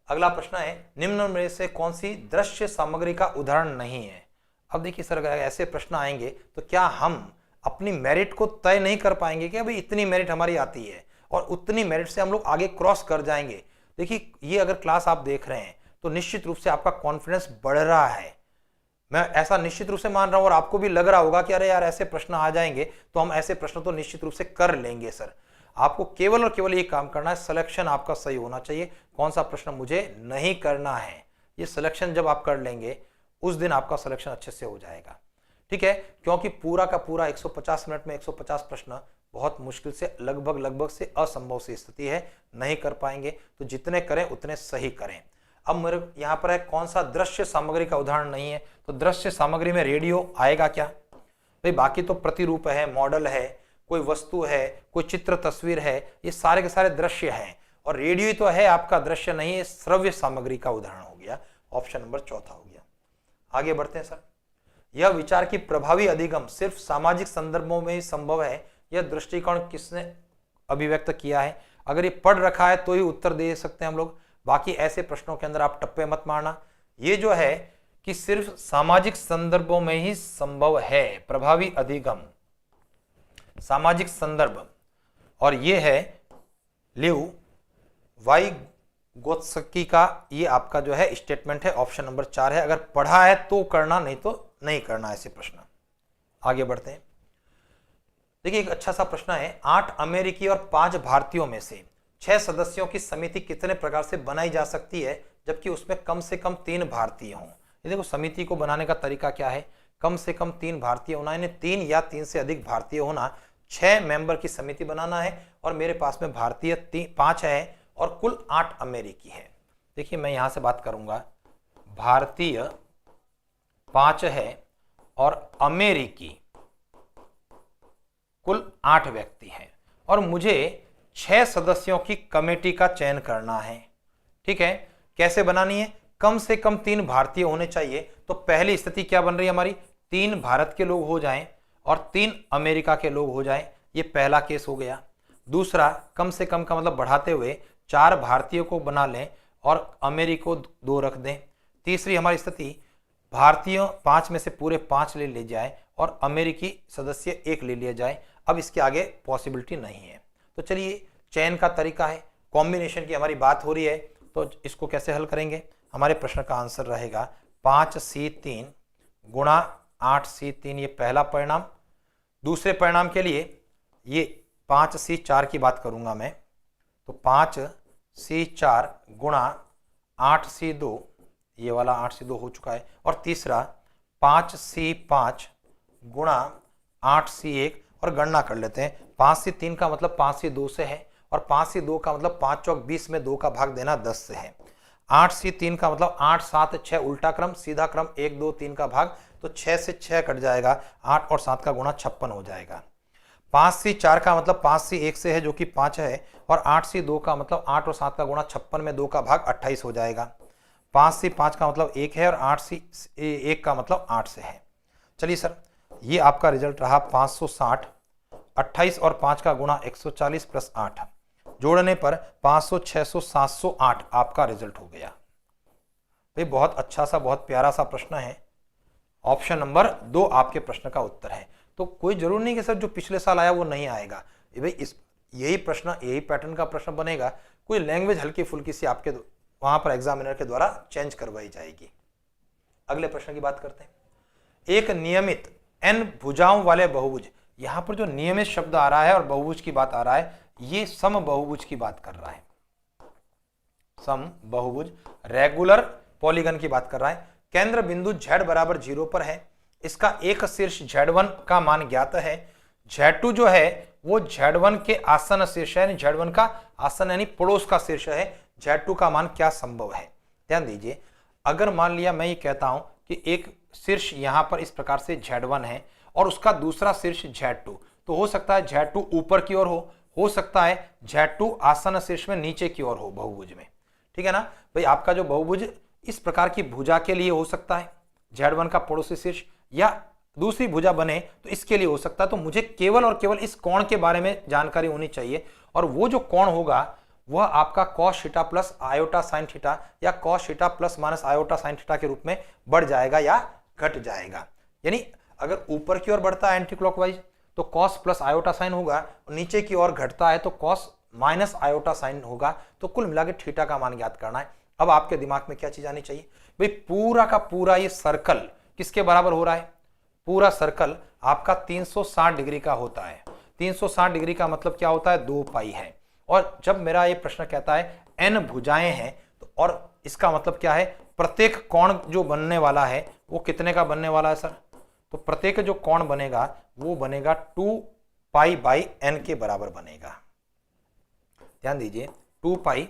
अगला प्रश्न है, निम्न में से कौन सी दृश्य सामग्री का उदाहरण नहीं है। अब देखिए सर, अगर ऐसे प्रश्न आएंगे तो क्या हम अपनी मेरिट को तय नहीं कर पाएंगे कि अभी इतनी मेरिट हमारी आती है और उतनी मेरिट से हम लोग आगे क्रॉस कर जाएंगे। देखिए ये अगर क्लास आप देख रहे हैं तो निश्चित रूप से आपका कॉन्फिडेंस बढ़ रहा है, मैं ऐसा निश्चित रूप से मान रहा हूं, और आपको भी लग रहा होगा कि अरे यार ऐसे प्रश्न आ जाएंगे तो हम ऐसे प्रश्न तो निश्चित रूप से कर लेंगे सर। आपको केवल और केवल ये काम करना है, सिलेक्शन आपका सही होना चाहिए, कौन सा प्रश्न मुझे नहीं करना है। ये सिलेक्शन जब आप कर लेंगे उस दिन आपका सिलेक्शन अच्छे से हो जाएगा। ठीक है, क्योंकि पूरा का पूरा 150 मिनट में 150 प्रश्न बहुत मुश्किल से, लगभग से असंभव सी स्थिति है, नहीं कर पाएंगे, तो जितने करें उतने सही करें। अब मेरे यहाँ पर है कौन सा दृश्य सामग्री का उदाहरण नहीं है, तो दृश्य सामग्री में रेडियो आएगा क्या भाई, बाकी तो प्रतिरूप है, मॉडल है, कोई वस्तु है, कोई चित्र तस्वीर है, ये सारे के सारे दृश्य हैं, और रेडियो ही तो है आपका, दृश्य नहीं है, श्रव्य सामग्री का उदाहरण हो गया। ऑप्शन नंबर 4 हो गया। आगे बढ़ते हैं सर। यह विचार की प्रभावी अधिगम सिर्फ सामाजिक संदर्भों में ही संभव है, यह दृष्टिकोण किसने अभिव्यक्त किया है। अगर ये पढ़ रखा है तो ही उत्तर दे सकते हैं हम लोग, बाकी ऐसे प्रश्नों के अंदर आप टप्पे मत मारना। ये जो है कि सिर्फ सामाजिक संदर्भों में ही संभव है, प्रभावी अधिगम सामाजिक संदर्भ, और ये है लिव वाइगोत्स्की का, ये आपका जो है स्टेटमेंट है। ऑप्शन नंबर 4 है, अगर पढ़ा है तो करना, नहीं तो नहीं करना ऐसे प्रश्न। आगे बढ़ते हैं। देखिए एक अच्छा सा प्रश्न है, 8 अमेरिकी और 5 भारतीयों में से 6 सदस्यों की समिति कितने प्रकार से बनाई जा सकती है, जबकि उसमें कम से कम 3 भारतीय हों। ये देखो समिति को बनाने का तरीका क्या है, कम से कम 3 भारतीय होना, यानी 3 या 3 से अधिक भारतीय होना, 6 मेंबर की समिति बनाना है, और मेरे पास में भारतीय 5 है और कुल 8 अमेरिकी है। देखिए मैं यहां से बात करूंगा, भारतीय 5 है और अमेरिकी कुल 8 व्यक्ति हैं, और मुझे 6 सदस्यों की कमेटी का चयन करना है। ठीक है, कैसे बनानी है, कम से कम 3 भारतीय होने चाहिए। तो पहली स्थिति क्या बन रही है हमारी, 3 भारत के लोग हो जाएं और 3 अमेरिका के लोग हो जाएं, ये पहला केस हो गया। दूसरा, कम से कम का मतलब बढ़ाते हुए 4 भारतीयों को बना लें और अमेरिका को 2 रख दें। तीसरी हमारी स्थिति, भारतीयों 5 में से पूरे 5 ले लिए जाए और अमेरिकी सदस्य 1 ले लिया जाए। अब इसके आगे पॉसिबिलिटी नहीं है। तो चलिए चयन का तरीका है, कॉम्बिनेशन की हमारी बात हो रही है, तो इसको कैसे हल करेंगे। हमारे प्रश्न का आंसर रहेगा 5C3 गुणा 8C3, ये पहला परिणाम। दूसरे परिणाम के लिए ये 5C4 की बात करूंगा मैं, तो 5C4 गुणा 8C2, ये वाला 8C2 हो चुका है। और तीसरा 5C5 गुणा 8c1 और गणना कर लेते हैं। 5c3 का मतलब 5c2 से है और 5c2 का मतलब 5 चौक 20 में 2 का भाग देना 10 से है। 8c3 का मतलब 8 7 6 उल्टा क्रम, सीधा क्रम 1 2 3 का भाग, तो 6 से 6 कट जाएगा, 8 और 7 का गुणा 56 हो जाएगा। 5c4 का मतलब 5c1 से है जो कि 5 है और 8c2 का मतलब 8 और 7 का गुणा 56 में 2 का भाग 28 हो जाएगा। 5c5 का मतलब 1 है और 8c1 का मतलब 8 से है। चलिए सर, ये आपका रिजल्ट रहा 560। 28 और 5 का गुणा 140 प्लस 8 जोड़ने पर 500 600 708 आपका रिजल्ट हो गया। ये बहुत अच्छा सा, बहुत प्यारा सा प्रश्न है। ऑप्शन नंबर 2 आपके प्रश्न का उत्तर है। तो कोई जरूर नहीं कि सर जो पिछले साल आया वो नहीं आएगा, भाई इस यही प्रश्न, यही पैटर्न का प्रश्न बनेगा, कोई लैंग्वेज हल्की फुल्की सी आपके वहां पर एग्जामिनर के द्वारा चेंज करवाई जाएगी। अगले प्रश्न की बात करते हैं। एक नियमित n भुजाओं वाले बहुभुज, यहां पर जो नियमित शब्द आ रहा है और बहुभुज की बात आ रहा है, ये सम बहुभुज की बात कर रहा है। सम बहुभुज रेगुलर पॉलीगन की बात कर रहा है। केंद्र बिंदु z बराबर 0 पर है। इसका एक शीर्ष z1 का मान ज्ञात है। z2 जो है वो z1 के आसन शीर्ष है, z1 का आसन यानी पड़ोस का शीर्ष है। z2 का मान क्या संभव है? ध्यान दीजिए, अगर मान लिया मैं ये कहता हूं कि एक शीर्ष यहां पर इस प्रकार से z1 है और उसका दूसरा शीर्ष z2, तो हो सकता है z2 ऊपर की ओर हो सकता है z2 आसन शीर्ष में नीचे की ओर हो बहुभुज में। ठीक है ना भाई, आपका जो बहुभुज इस प्रकार की भुजा के लिए हो सकता है, z1 का पड़ोसी शीर्ष, या दूसरी भुजा बने तो इसके लिए हो सकता है। तो मुझे केवल और केवल इस कोण के बारे में जानकारी होनी चाहिए, और वो जो कोण होगा वह आपका cos theta plus iota sine theta या cos theta plus minus iota sine theta के रूप में बढ़ जाएगा या घट जाएगा। यानी अगर ऊपर की ओर बढ़ता है एंटी क्लॉकवाइज तो cos प्लस आयोटा साइन होगा, और नीचे की ओर घटता है तो cos माइनस आयोटा साइन होगा। तो कुल मिला के थीटा का मान ज्ञात करना है। अब आपके दिमाग में क्या चीज आनी चाहिए भाई, पूरा का पूरा ये सर्कल किसके बराबर हो रहा है? पूरा सर्कल आपका 360 डिग्री का होता है। 360 डिग्री का मतलब क्या होता है? 2 पाई है। और जब मेरा ये प्रश्न कहता है n भुजाएं हैं, तो और इसका मतलब क्या है? प्रत्येक कोण जो बनने वाला है वो कितने का बनने वाला है सर? तो प्रत्येक जो कोण बनेगा वो बनेगा 2 पाई बाई n के बराबर बनेगा। ध्यान दीजिए, 2 पाई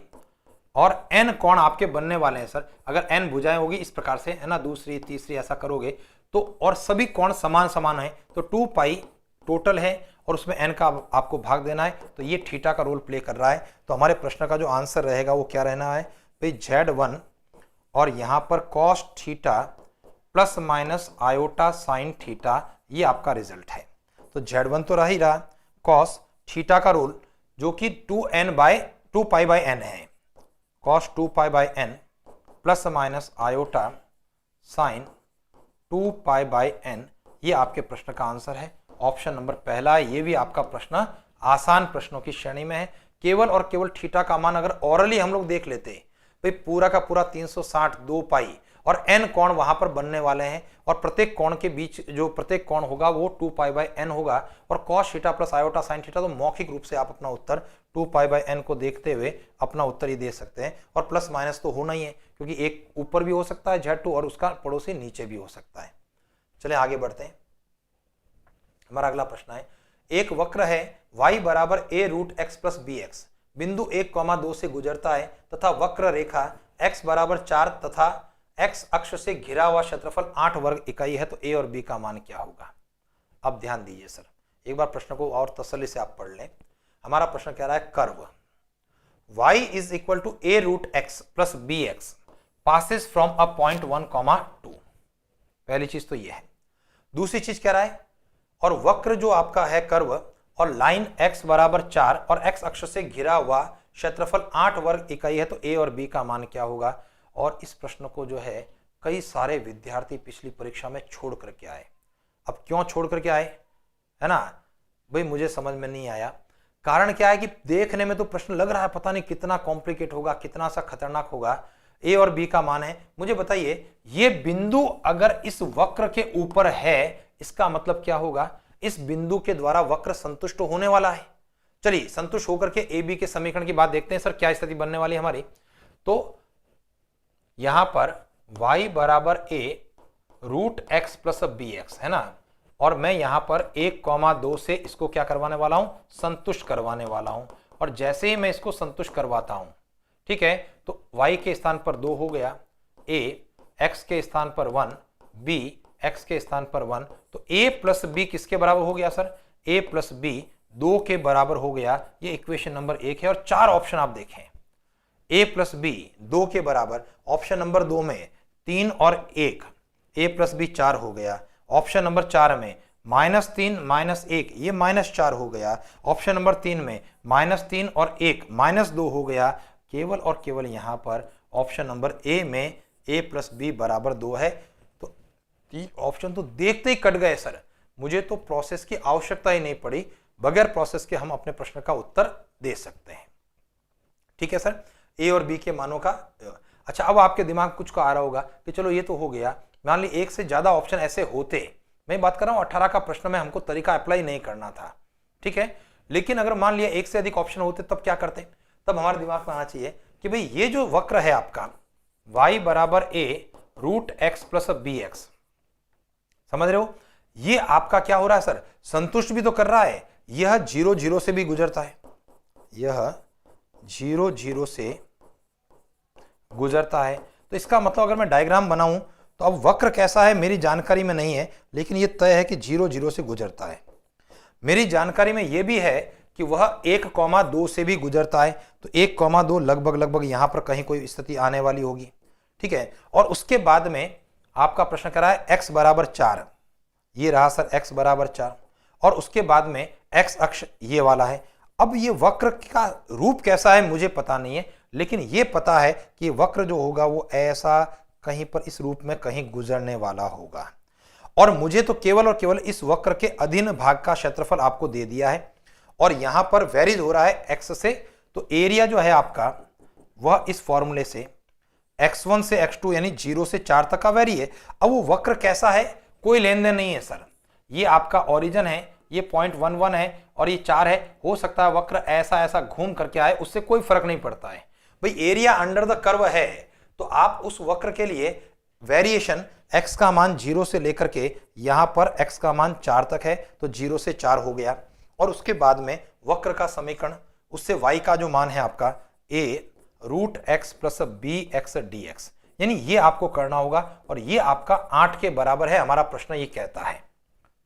और n कोण आपके बनने वाले हैं सर। अगर n भुजाएं होगी इस प्रकार से, है ना, दूसरी तीसरी ऐसा करोगे तो, और सभी कोण समान समान है, तो 2 पाई टोटल है और उसमें n का आपको भाग देना है, तो ये थीटा का रोल प्ले कर रहा है। तो हमारे प्रश्न का जो आंसर रहेगा वो क्या रहना है भाई? z1 और यहां पर cos theta plus minus iota sine theta, ये आपका रिजल्ट है। तो z1 तो रह ही रहा, cos थीटा का रोल जो कि 2 पाई बाई n है, cos 2 pi by n plus minus iota sine 2 pi by n, ये आपके प्रश्न का आंसर है। ऑप्शन नंबर पहला है। ये भी आपका प्रश्न आसान प्रश्नों की श्रेणी में है। केवल और केवल थीटा का मान अगर ओरली हम लोग देख लेते भाई, पूरा का पूरा 360 2 पाई और n कोण वहां पर बनने वाले हैं, और प्रत्येक कोण के बीच जो प्रत्येक कोण होगा वो 2 पाई बाई n होगा, और cos theta plus iota sine theta, तो मौखिक रूप से आप अपना उत्तर 2 पाई बाई n को देखते हुए अपना उत्तर ही दे सकते हैं। और प्लस माइनस तो होना ही है, क्योंकि एक ऊपर भी हो सकता है z2 और उसका पड़ोसी नीचे भी हो सकता है। चले आगे बढ़ते हैं। हमारा अगला प्रश्न है, एक वक्र है y बराबर a root x plus b x, बिंदु 1,2 से गुजरता है तथा वक्र रेखा x बराबर 4 तथा x अक्ष से घिरा हुआ क्षेत्रफल 8 वर्ग इकाई है, तो a और b का मान क्या होगा? अब ध्यान दीजिए सर, एक बार प्रश्न को और तसल्ली से आप पढ़ लें। हमारा प्रश्न कह रहा है curve y is equal to a root x plus b x passes from a point 1,2। पहली चीज तो ये है। दूसरी चीज कह रहा है, और वक्र जो आपका है कर्व और लाइन x बराबर 4 और x अक्ष से घिरा हुआ क्षेत्रफल 8 वर्ग इकाई है, तो a और b का मान क्या होगा? और इस प्रश्न को जो है कई सारे विद्यार्थी पिछली परीक्षा में छोड़ करके आए। अब क्यों छोड़ करके आए, है ना भाई, मुझे समझ में नहीं आया। कारण क्या है कि देखने में तो प्रश्न लग रहा है पता नहीं कितना कॉम्प्लिकेट होगा, कितना सा खतरनाक होगा। a और b का मान है। मुझे बताइए, ये बिंदु अगर इस वक्र के ऊपर है, इसका मतलब क्या होगा? इस बिंदु के द्वारा वक्र संतुष्ट होने वाला है। चलिए संतुष्ट होकर के ए बी के समीकरण की बात देखते हैं सर, क्या स्थिति बनने वाली है हमारी। तो यहां पर y बराबर a root x plus b x, है ना, और मैं यहाँ पर 1,2 से इसको क्या करवाने वाला हूँ, संतुष्ट करवाने वाला हूँ। और जैसे ही मैं इसको संतुष्ट करवाता हूँ, ठीक है, तो y के स्थान पर 2 हो गया, a x के स्थान पर 1, b x के स्थान पर 1, तो a प्लस b किसके बराबर हो गया सर, a प्लस b 2 के बराबर हो गया। ये इक्वेशन नंबर 1 है। और 4 ऑप्शन आप देखें, a प्लस बी 2 के बराबर, ऑप्शन नंबर 2 में 3 और 1, a प्लस बी 4 हो गया। ऑप्शन नंबर 4 में -3 -1, ये -4 हो गया। ऑप्शन नंबर 3 में -3 और 1 -2 हो गया। केवल और केवल यहां पर ऑप्शन नंबर ए में a प्लस बी बराबर 2 है। तो 3 ऑप्शन तो देखते ही कट गए सर, मुझे तो प्रोसेस की आवश्यकता ही नहीं पड़ी, बगैर प्रोसेस के हम अपने प्रश्न का उत्तर दे सकते हैं। ठीक है सर, ए और बी के मानों का। अच्छा, अब आपके दिमाग कुछ को आ रहा होगा कि चलो ये तो हो गया, मान ली एक से ज्यादा ऑप्शन ऐसे होते, मैं बात कर रहा हूं 18 का प्रश्न में हमको तरीका अप्लाई नहीं करना था, ठीक है, लेकिन अगर मान लिया एक से अधिक ऑप्शन होते तब क्या करते, तब हमारे दिमाग में आना चाहिए कि भाई ये जो वक्र है आपका y बराबर a root x plus b x, समझ रहे हो, ये आपका क्या हो रहा है सर, संतुष्ट भी तो कर रहा है, यह 0 0 से भी गुजरता है, यह 0 0 से गुजरता है। तो इसका मतलब अगर मैं डायग्राम बनाऊं तो अब वक्र कैसा है मेरी जानकारी में नहीं है, लेकिन यह तय है कि 0 0 से गुजरता है। मेरी जानकारी में यह भी है कि वह 1,2 से भी गुजरता है, तो 1,2 लगभग यहां पर कहीं कोई स्थिति आने वाली होगी, ठीक है। और उसके बाद में आपका प्रश्न करा है x बराबर 4, ये रहा सर x बराबर 4, और उसके बाद में x अक्ष ये वाला है। अब ये वक्र का रूप कैसा है मुझे पता नहीं है, लेकिन ये पता है कि वक्र जो होगा वो ऐसा कहीं पर इस रूप में कहीं गुजरने वाला होगा। और मुझे तो केवल और केवल इस वक्र के अधीन भाग का क्षेत्रफल आपको दे दिया है, और यहां पर वेरीज हो रहा है x से, तो एरिया जो है आपका वह इस फॉर्मूले से x1 से x2 यानी 0 से 4 तक का वेरी है। अब वो वक्र कैसा है कोई लेन देन नहीं है सर, ये आपका ओरिजिन है, ये 0.11 है और ये 4 है, हो सकता है वक्र ऐसा ऐसा घूम करके आए, उससे कोई फर्क नहीं पड़ता है भाई, एरिया अंडर द कर्व है। तो आप उस वक्र के लिए वेरिएशन x का मान 0 से लेकर के यहां पर x का मान 4 तक है, तो 0 से 4 हो गया। और उसके बाद में वक्र का समीकरण, उससे y का जो मान है आपका a root x plus b x d x, यानी ये आपको करना होगा, और ये आपका 8 के बराबर है, हमारा प्रश्न ये कहता है,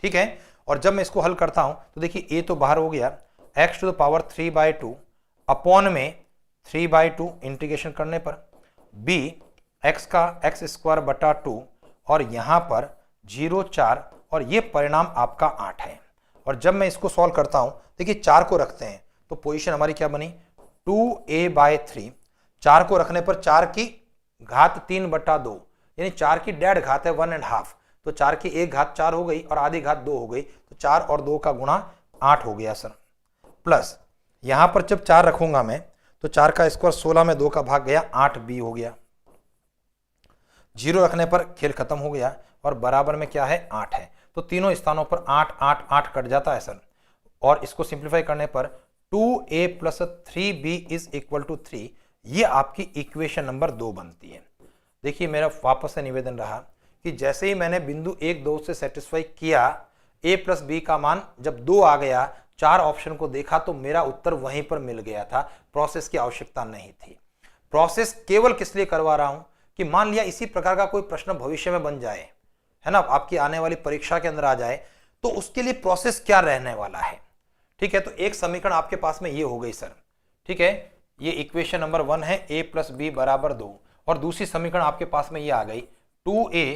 ठीक है। और जब मैं इसको हल करता हूं तो देखिए a तो बाहर हो गया, x to the power 3/2 upon में 3/2 इंटीग्रेशन करने पर b x का x स्क्वायर बटा 2 और यहां पर 0 4, और ये परिणाम आपका 8 है। और जब मैं इसको सॉल्व करता हूं, देखिए 4 को रखते हैं तो पोजीशन हमारी क्या बनी 2a/3, 4 को रखने पर 4 की घात 3/2 यानी 4 की डेढ़ घात है 1.5, तो 4 की 1 घात 4 हो गई और आधी घात 2 हो गई, तो 4 और 2 का गुणा 8 हो गया सर। प्लस यहां पर जब 4 रखूंगा मैं तो 4 का स्क्वायर 16 में 2 का भाग गया 8b हो गया, 0 रखने पर खेल खत्म हो गया और बराबर में क्या है 8 है, तो तीनों स्थानों पर 8 8 8 कट जाता है सर। और इसको सिंप्लीफाई करने पर 2a plus 3b is equal to 3, ये आपकी इक्वेशन नंबर 2 बनती है। देखिए मेरा वापस से निवेदन रहा कि जैसे ही मैंने बिंदु 1 2 से सेटिस्फाई किया, a प्लस बी का मान जब 2 आ गया, 4 ऑप्शन को देखा तो मेरा उत्तर वहीं पर मिल गया था, प्रोसेस की आवश्यकता नहीं थी। प्रोसेस केवल किस लिए करवा रहा हूं कि मान लिया इसी प्रकार का कोई प्रश्न भविष्य में बन जाए, है ना, आपकी आने वाली परीक्षा के अंदर आ जाए, तो उसके लिए प्रोसेस क्या रहने वाला है, ठीक है। तो एक समीकरण आपके पास में ये हो गई सर, ठीक है, ये इक्वेशन नंबर 1 है a प्लस बी बराबर 2, और दूसरी समीकरण आपके पास में ये आ गई 2a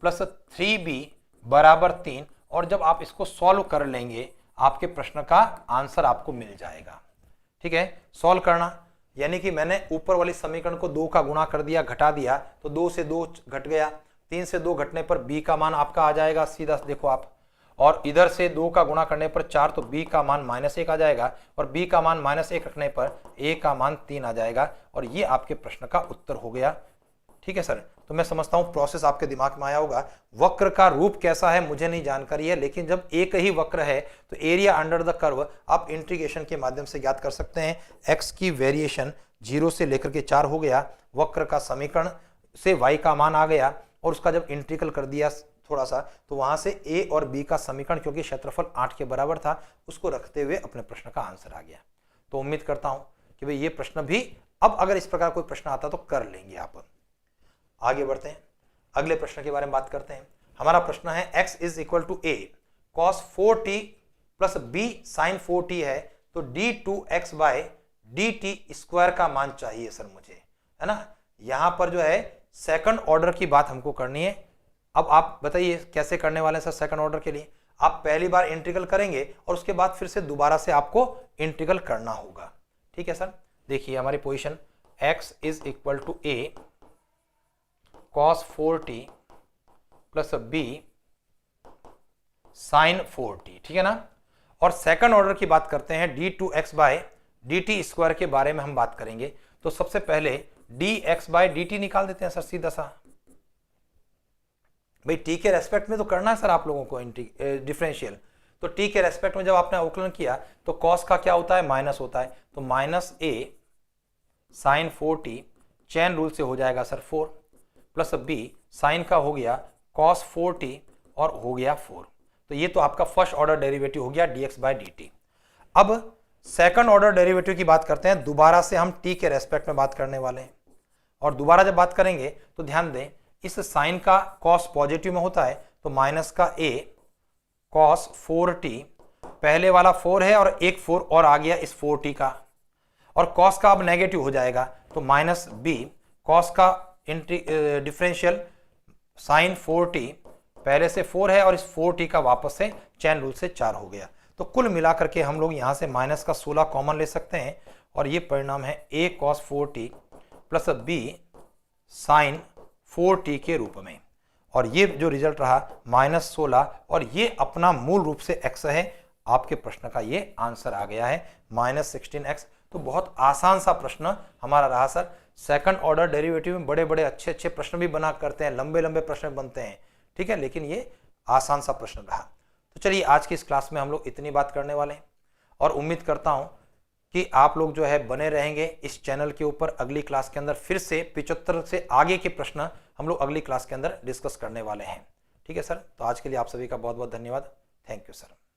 प्लस 3b बराबर 3, और जब आप इसको सॉल्व कर लेंगे आपके प्रश्न का आंसर आपको मिल जाएगा, ठीक है। सॉल्व करना यानी कि मैंने ऊपर वाली समीकरण को 2 का गुणा कर दिया, घटा दिया, तो 2 से 2 घट गया, 3 से 2 घटने पर b का मान आपका आ जाएगा सीधा, देखो आप, और इधर से 2 का गुणा करने पर 4, तो b का मान -1 आ जाएगा, और b का मान -1 रखने पर a का मान 3 आ जाएगा, और ये आपके प्रश्न का उत्तर हो गया, ठीक है सर। तो मैं समझता हूं प्रोसेस आपके दिमाग में आया होगा। वक्र का रूप कैसा है मुझे नहीं जानकारी है, लेकिन जब एक ही वक्र है तो एरिया अंडर द कर्व आप इंटीग्रेशन के माध्यम से ज्ञात कर सकते हैं। x की वेरिएशन 0 से लेकर के 4 हो गया, वक्र का समीकरण से y का मान आ गया, और उसका जब इंटीग्रल कर दिया थोड़ा सा, तो वहां से ए और बी का समीकरण, क्योंकि क्षेत्रफल 8 के बराबर था, उसको रखते हुए अपने प्रश्न का आंसर आ गया। तो उम्मीद करता हूं कि भाई ये प्रश्न भी अब अगर इस प्रकार कोई प्रश्न आता तो कर लेंगे आप। आगे बढ़ते हैं, अगले प्रश्न के बारे में बात करते हैं। हमारा प्रश्न है x is equal to a cos 4t plus b sin 4t है, तो d2x बाय dt स्क्वायर का मान चाहिए सर मुझे, है ना। यहां पर जो है सेकंड ऑर्डर की बात हमको करनी है। अब आप बताइए कैसे करने वाले हैं सर सेकंड ऑर्डर के लिए। आप पहली बार इंटीग्रल करेंगे और उसके बाद फिर से दोबारा से आपको इंटीग्रल करना होगा, ठीक है सर। देखिए हमारी position x is equal to a cos 4t plus b sin 4t, ठीक है ना। और सेकंड ऑर्डर की बात करते हैं, d2x बाय dt स्क्वायर के बारे में हम बात करेंगे। तो सबसे पहले dx बाय dt निकाल देते हैं सर सीधा सा। भाई t के रेस्पेक्ट में तो करना है सर आप लोगों को डिफरेंशियल। तो t के रेस्पेक्ट में जब आपने अवकलन किया तो cos का क्या होता है, माइनस होता है, तो minus a sin 4t chain rule से हो जाएगा सर 4, प्लस b साइन का हो गया cos 4t और हो गया 4। तो ये तो आपका फर्स्ट ऑर्डर डेरिवेटिव हो गया dx बाय dt। अब सेकंड ऑर्डर डेरिवेटिव की बात करते हैं। दोबारा से हम t के रेस्पेक्ट में बात करने वाले हैं, और दोबारा जब बात करेंगे तो ध्यान दें इस साइन का cos पॉजिटिव में होता है, तो माइनस का a cos 4t, पहले वाला 4 है और एक 4 और आ गया इस 4t का, और cos का अब नेगेटिव हो जाएगा, तो माइनस b cos का डिफरेंशियल साइन 4t, पहले से 4 है और इस 4t का वापस से चैन रूल से 4 हो गया। तो कुल मिलाकर के हम लोग यहां से माइनस का 16 कॉमन ले सकते हैं, और ये परिणाम है a cos 4t plus b sine 4t के रूप में। और ये जो रिजल्ट रहा -16, और ये अपना मूल रूप से x है। आपके प्रश्न का ये आंसर आ गया है -16x। तो बहुत आसान सा प्रश्न हमारा रहा सर। सेकंड ऑर्डर डेरिवेटिव में बड़े बड़े अच्छे अच्छे प्रश्न भी बना करते हैं, लंबे लंबे प्रश्न बनते हैं, ठीक है, लेकिन ये आसान सा प्रश्न रहा। तो चलिए आज की इस क्लास में हम लोग इतनी बात करने वाले हैं, और उम्मीद करता हूं कि आप लोग जो है बने रहेंगे इस चैनल के ऊपर। अगली क्लास के अंदर फिर से 75 से आगे के प्रश्न हम लोग अगली क्लास के अंदर डिस्कस करने वाले हैं, ठीक है सर। तो आज के लिए आप सभी का बहुत बहुत धन्यवाद। Thank you sir.